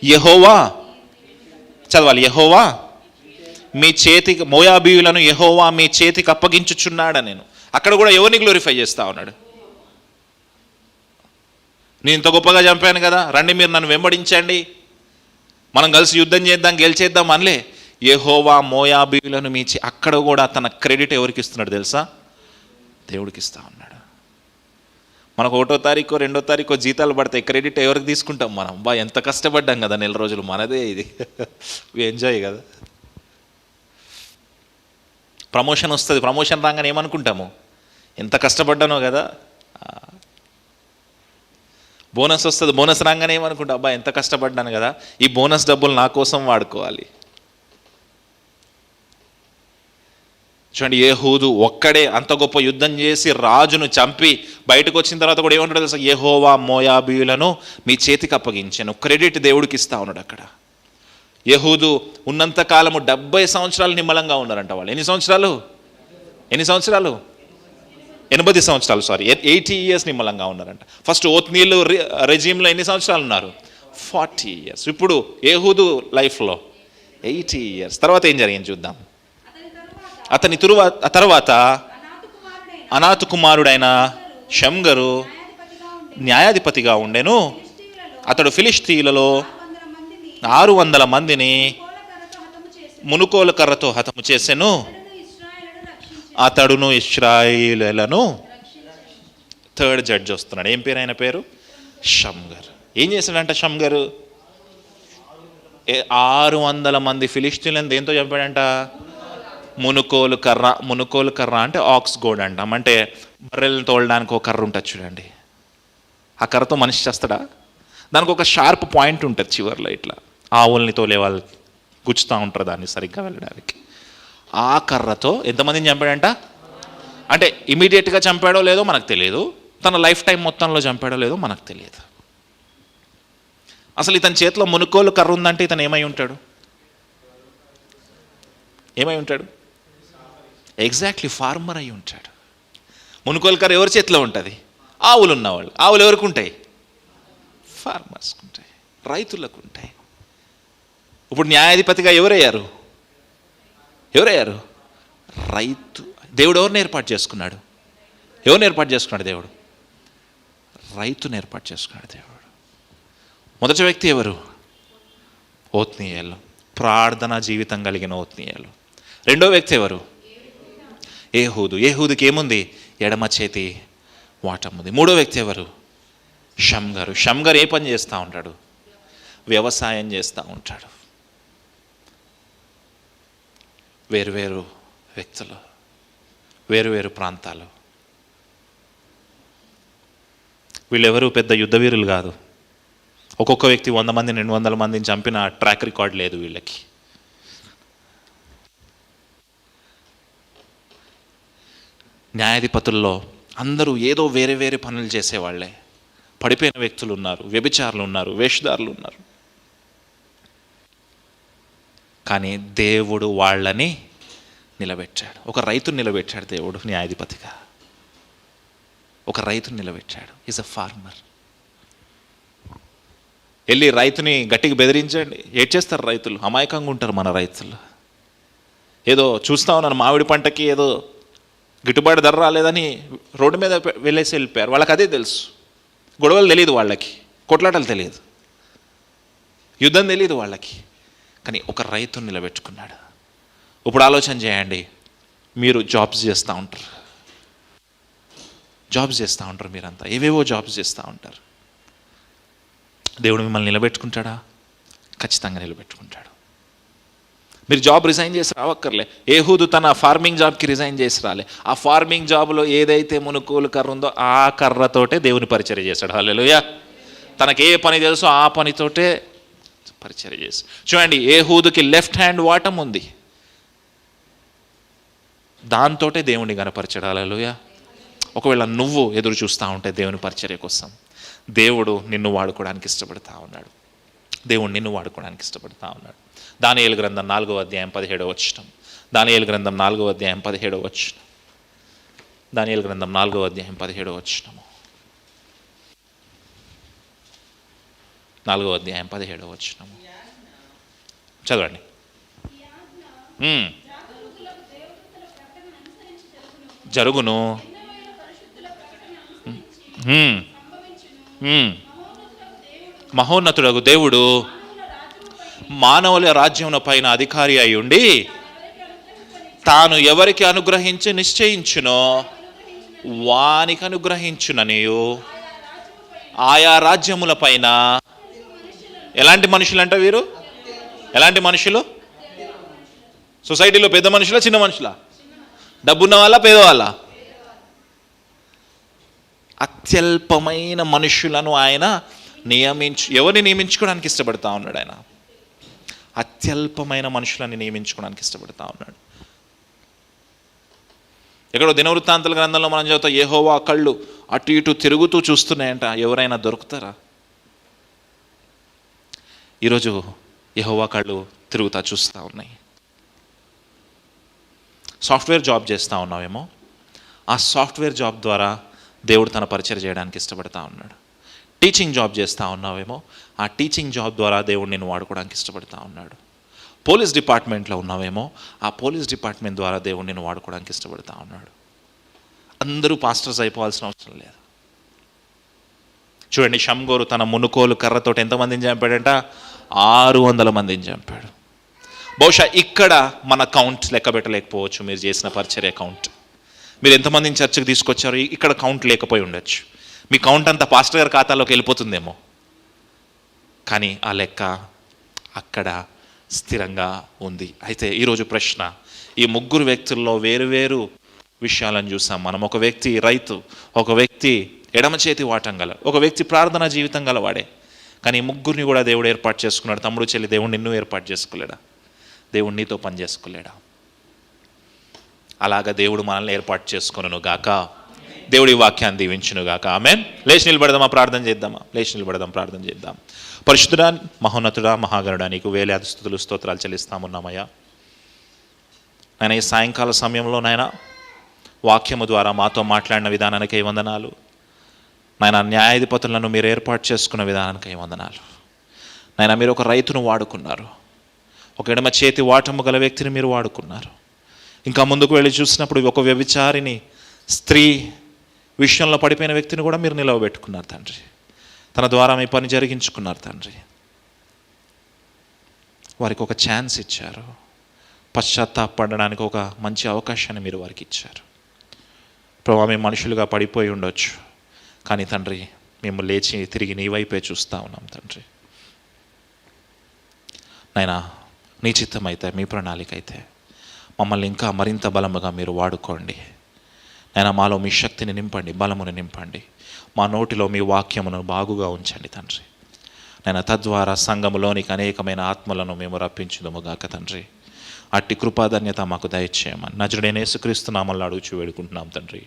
యెహోవా, చదవాలి, యెహోవా మీ చేతికి, మోయాబీయులను యెహోవా మీ చేతికి అప్పగించుచున్నాడా. నేను అక్కడ కూడా ఎవరిని గ్లోరిఫై చేస్తా ఉన్నాడు? నేను ఇంత గొప్పగా చంపాను కదా, రండి మీరు నన్ను వెంబడించండి, మనం కలిసి యుద్ధం చేద్దాం, గెలిచేద్దాం అనలే. యెహోవా మోయాబీయులను మీచి, అక్కడ కూడా తన క్రెడిట్ ఎవరికి ఇస్తున్నాడు తెలుసా? దేవుడికి ఇస్తా ఉన్నాడు. మనకు 1వ తారీఖు 2వ తారీఖు జీతాలు పడతాయి, క్రెడిట్ ఎవరికి తీసుకుంటాం మనం? ఎంత కష్టపడ్డాం కదా, నెల రోజులు మనదే ఇది, ఎంజాయ్ కదా. ప్రమోషన్ వస్తుంది, ప్రమోషన్ రాగానే ఏమనుకుంటాము? ఎంత కష్టపడ్డానో కదా. బోనస్ వస్తుంది, బోనస్ రాగానే ఏమనుకుంటా? ఎంత కష్టపడ్డాను కదా, ఈ బోనస్ డబ్బులు నా కోసం వాడుకోవాలి. చూడండి, ఏహూదు ఒక్కడే అంత గొప్ప యుద్ధం చేసి రాజును చంపి బయటకు వచ్చిన తర్వాత కూడా ఏమంటాడు తెలుసా? యెహోవా మోయాబీయులను మీ చేతికి అప్పగించాను. క్రెడిట్ దేవుడికి ఇస్తా ఉన్నాడు అక్కడ. యెహూదు ఉన్నంత కాలము 70 సంవత్సరాలు నిమ్మలంగా ఉన్నారంట వాళ్ళు. ఎన్ని సంవత్సరాలు? 80 సంవత్సరాలు, సారీ, 80 ఇయర్స్ నిమ్మలంగా ఉన్నారంట. ఫస్ట్ ఓత్నీలు రెజీమ్లో ఎన్ని సంవత్సరాలు ఉన్నారు? 40 ఇయర్స్. ఇప్పుడు ఏహూదు లైఫ్లో 80 ఇయర్స్. తర్వాత ఏం జరిగింది చూద్దాం. అతని తర్వాత అనాతు కుమారుడైన షమ్గరు న్యాయాధిపతిగా ఉండెను. అతడు ఫిలిష్తీయులలో 600 మందిని మునుకోల కర్రతో హతము చేసెను. అతడును ఇశ్రాయేలులను, థర్డ్ జడ్జ్ వస్తున్నాడు. ఏం పేరు ఆయన పేరు? షమ్గర్. ఏం చేశాడంట షమ్గరు? 600 మంది ఫిలిష్తీయులను దేంతో చంపాడంట? మునుకోలు కర్ర అంటే ఆక్స్ గోడ్ అంటాం, అంటే బర్రెలను తోలడానికి ఒక కర్ర ఉంటుంది చూడండి. ఆ కర్రతో మనిషి చేస్తాడా? దానికి ఒక షార్ప్ పాయింట్ ఉంటుంది చివర్లో, ఇట్లా ఆవుల్ని తోలే వాళ్ళు గుచ్చుతూ ఉంటారు దాన్ని సరిగ్గా వెళ్ళడానికి. ఆ కర్రతో ఎంతమందిని చంపాడంట? అంటే ఇమీడియట్గా చంపాడో లేదో మనకు తెలియదు, తన లైఫ్ టైం మొత్తంలో చంపాడో లేదో మనకు తెలియదు. అసలు ఇతని చేతిలో మునుకోలు కర్ర ఉందంటే ఇతను ఏమై ఉంటాడు? ఎగ్జాక్ట్లీ ఫార్మర్ అయి ఉంటాడు. మునుకోలు కర్ర ఎవరి చేతిలో ఉంటుంది? ఆవులు ఉన్నవాళ్ళు. ఆవులు ఎవరికి ఉంటాయి? ఫార్మర్స్కి ఉంటాయి, రైతులకు ఉంటాయి. ఇప్పుడు న్యాయాధిపతిగా ఎవరయ్యారు? రైతు. దేవుడు ఎవరిని ఏర్పాటు చేసుకున్నాడు? దేవుడు రైతుని ఏర్పాటు చేసుకున్నాడు. దేవుడు మొదటి వ్యక్తి ఎవరు? ఓత్నీయేలు, ప్రార్థనా జీవితం కలిగిన ఓత్నీయేలు. రెండో వ్యక్తి ఎవరు? ఏహూదుకి ఏముంది? ఎడమ చేతి వాటం ఉంది. మూడో వ్యక్తి ఎవరు? షమ్గరు ఏ పని చేస్తూ ఉంటాడు? వ్యవసాయం చేస్తూ ఉంటాడు. వేరువేరు వ్యక్తులు, వేరువేరు ప్రాంతాలు. వీళ్ళెవరూ పెద్ద యుద్ధవీరులు కాదు. ఒక్కొక్క వ్యక్తి 100 మందిని 200 మందిని చంపిన ట్రాక్ రికార్డ్ లేదు వీళ్ళకి. న్యాయాధిపతుల్లో అందరూ ఏదో వేరే వేరే పనులు చేసేవాళ్లే. పడిపోయిన వ్యక్తులు ఉన్నారు, వ్యభిచారులు ఉన్నారు, వేషధారులు ఉన్నారు. కానీ దేవుడు వాళ్ళని నిలబెట్టాడు. ఒక రైతుని నిలబెట్టాడు దేవుడు న్యాయాధిపతిగా. ఒక రైతుని నిలబెట్టాడు. Is a farmer. వెళ్ళి రైతుని గట్టిగా బెదిరించండి, ఏడ్ చేస్తారు రైతులు. అమాయకంగా ఉంటారు మన రైతులు. ఏదో చూస్తూ ఉన్నాను, మామిడి పంటకి ఏదో గిట్టుబాటు ధర రాలేదని రోడ్డు మీద వెళ్ళిపోయారు. వాళ్ళకి అదే తెలుసు. గొడవలు తెలియదు వాళ్ళకి, కొట్లాటలు తెలియదు, యుద్ధం తెలియదు వాళ్ళకి. కానీ ఒక రైతుని నిలబెట్టుకున్నాడు. ఇప్పుడు ఆలోచన చేయండి, మీరు జాబ్స్ చేస్తూ ఉంటారు మీరంతా ఏవేవో జాబ్స్ చేస్తూ ఉంటారు. దేవుడు మిమ్మల్ని నిలబెట్టుకుంటాడా? ఖచ్చితంగా నిలబెట్టుకుంటాడు. మీరు జాబ్ రిజైన్ చేసి రావక్కర్లే. ఏహూదు తన ఫార్మింగ్ జాబ్కి రిజైన్ చేసి రాలే. ఆ ఫార్మింగ్ జాబ్లో ఏదైతే మునుకోలు కర్ర ఉందో ఆ కర్రతోటే దేవుని పరిచర్య చేశాడు. హల్లెలూయా. తనకి ఏ పని తెలుసో ఆ పనితోటే పరిచర్య చేసి. చూడండి, ఏహూదుకి లెఫ్ట్ హ్యాండ్ వాటం ఉంది, దాంతోటే దేవుని గనపరిచాడు. హల్లెలూయా. ఒకవేళ నువ్వు ఎదురు చూస్తూ ఉంటే దేవుని పరిచర్య కోసం, దేవుడు నిన్ను వాడుకోవడానికి ఇష్టపడతా ఉన్నాడు. దేవుడు నిన్ను వాడుకోవడానికి ఇష్టపడతా ఉన్నాడు. దానియేలు గ్రంథం 4వ అధ్యాయం 17వ వచనం. దానియేలు గ్రంథం 4వ అధ్యాయం 17వ వచనం. దానియేలు గ్రంథం 4వ అధ్యాయం 17వ వచనము. 4వ అధ్యాయం 17వ వచనము చదవండి. జరుగును, మహోన్నతుడగు దేవుడు మానవుల రాజ్యముల పైన అధికారి అయి ఉండి తాను ఎవరికి అనుగ్రహించి నిశ్చయించునో వానికి అనుగ్రహించుననియు ఆయా రాజ్యముల పైన. ఎలాంటి మనుషులు అంట వీరు? ఎలాంటి మనుషులు? సొసైటీలో పెద్ద మనుషులా, చిన్న మనుషులా? డబ్బున్న వాళ్ళ, పేదవాళ్ళ? అత్యల్పమైన మనుషులను ఆయన ఎవరిని నియమించుకోవడానికి ఇష్టపడతా ఉన్నాడు? ఆయన అత్యల్పమైన మనుషులని నియమించుకోవడానికి ఇష్టపడతా ఉన్నాడు. ఎక్కడో దినవృత్తాంతాల గ్రంథంలో మనం చదువుతాం, యెహోవా కళ్ళు అటు ఇటు తిరుగుతూ చూస్తున్నాయంట. ఎవరైనా దొరుకుతారా? ఈరోజు యెహోవా కళ్ళు తిరుగుతా చూస్తూ ఉన్నాయి. సాఫ్ట్వేర్ జాబ్ చేస్తూ ఉన్నావేమో, ఆ సాఫ్ట్వేర్ జాబ్ ద్వారా దేవుడు తన పరిచయం చేయడానికి ఇష్టపడతా ఉన్నాడు. టీచింగ్ జాబ్ చేస్తూ ఉన్నావేమో, ఆ టీచింగ్ జాబ్ ద్వారా దేవుడు నిన్ను వాడుకోవడానికి ఇష్టపడతా ఉన్నాడు. పోలీస్ డిపార్ట్మెంట్లో ఉన్నావేమో, ఆ పోలీస్ డిపార్ట్మెంట్ ద్వారా దేవుడు నిన్ను వాడుకోవడానికి ఇష్టపడతా ఉన్నాడు. అందరూ పాస్టర్స్ అయిపోవాల్సిన అవసరం లేదు. చూడండి, షమ్గోరు తన మునుకోలు కర్రతోటి ఎంతమందిని చంపాడంట? 600 మందిని చంపాడు. బహుశా ఇక్కడ మన కౌంట్ లెక్క పెట్టలేకపోవచ్చు, మీరు చేసిన పరిచర్య కౌంట్. మీరు ఎంతమందిని చర్చకు తీసుకొచ్చారు, ఇక్కడ కౌంట్ లేకపోయి ఉండొచ్చు. మీ కౌంట్ అంతా పాస్టర్ గారి ఖాతాలోకి వెళ్ళిపోతుందేమో, కానీ ఆ లెక్క అక్కడ స్థిరంగా ఉంది. అయితే ఈరోజు ప్రశ్న, ఈ ముగ్గురు వ్యక్తుల్లో వేరు విషయాలను చూసాం మనం. ఒక వ్యక్తి రైతు, ఒక వ్యక్తి ఎడమ చేతి వాటం గల, ఒక వ్యక్తి ప్రార్థనా జీవితం గలవాడే. కానీ ఈ ముగ్గురిని కూడా దేవుడు ఏర్పాటు చేసుకున్నాడు. తమ్ముడు, చెల్లి, దేవుడు నిన్ను ఏర్పాటు చేసుకోలేడా? దేవుడు నీతో పని చేసుకోలేడా? అలాగా దేవుడు మనల్ని ఏర్పాటు చేసుకొనును గాక. దేవుడి వాక్యాన్ని దీవించును గాక. ఆమేన్. లేచి నిలబడదామా, ప్రార్థన చేద్దామా? లేచి నిలబడదాం, ప్రార్థన చేద్దాం. పరిశుద్ధుడా, మహోన్నతుడా, మహాగణుడా, నీకు వేలాది స్తుతులు స్తోత్రాలు చెల్లిస్తామున్నామయ్యా. నాయన, ఈ సాయంకాల సమయంలో నాయన వాక్యము ద్వారా మాతో మాట్లాడిన విధానానికై వందనాలు. నాయన, న్యాయాధిపతులను మీరు ఏర్పాటు చేసుకున్న విధానానికై వందనాలు. నాయన, మీరు ఒక రైతును వాడుకున్నారు, ఒక ఎడమ చేతి వాటము గల వ్యక్తిని మీరు వాడుకున్నారు. ఇంకా ముందుకు వెళ్ళి చూసినప్పుడు ఒక వ్యభిచారిని, స్త్రీ విషయంలో పడిపోయిన వ్యక్తిని కూడా మీరు నిలవబెట్టుకున్నారు తండ్రి. తన ద్వారా మీ పని జరిగించుకున్నారు తండ్రి. వారికి ఒక ఛాన్స్ ఇచ్చారు, పశ్చాత్తాపడడానికి ఒక మంచి అవకాశాన్ని మీరు వారికి ఇచ్చారు. ప్రభావ, మేము మనుషులుగా పడిపోయి ఉండొచ్చు, కానీ తండ్రి మేము లేచి తిరిగి నీ వైపే చూస్తూ ఉన్నాం తండ్రి. నాయనా, నీ చిత్తమైతే, మీ ప్రణాళిక అయితే మమ్మల్ని ఇంకా మరింత బలముగా మీరు వాడుకోండి. నాయనా, మాలో మీ శక్తిని నింపండి, బలమును నింపండి. మా నోటిలో మీ వాక్యమును బాగుగా ఉంచండి తండ్రి. నాయనా, తద్వారా సంఘములోనికి అనేకమైన ఆత్మలను మేము రప్పించుదుముగాక తండ్రి. అట్టి కృపాధన్యత మాకు దయచేయమని నజరుడైన యేసుక్రీస్తు నామములో అడుగుచూ వేడుకుంటున్నాం తండ్రి.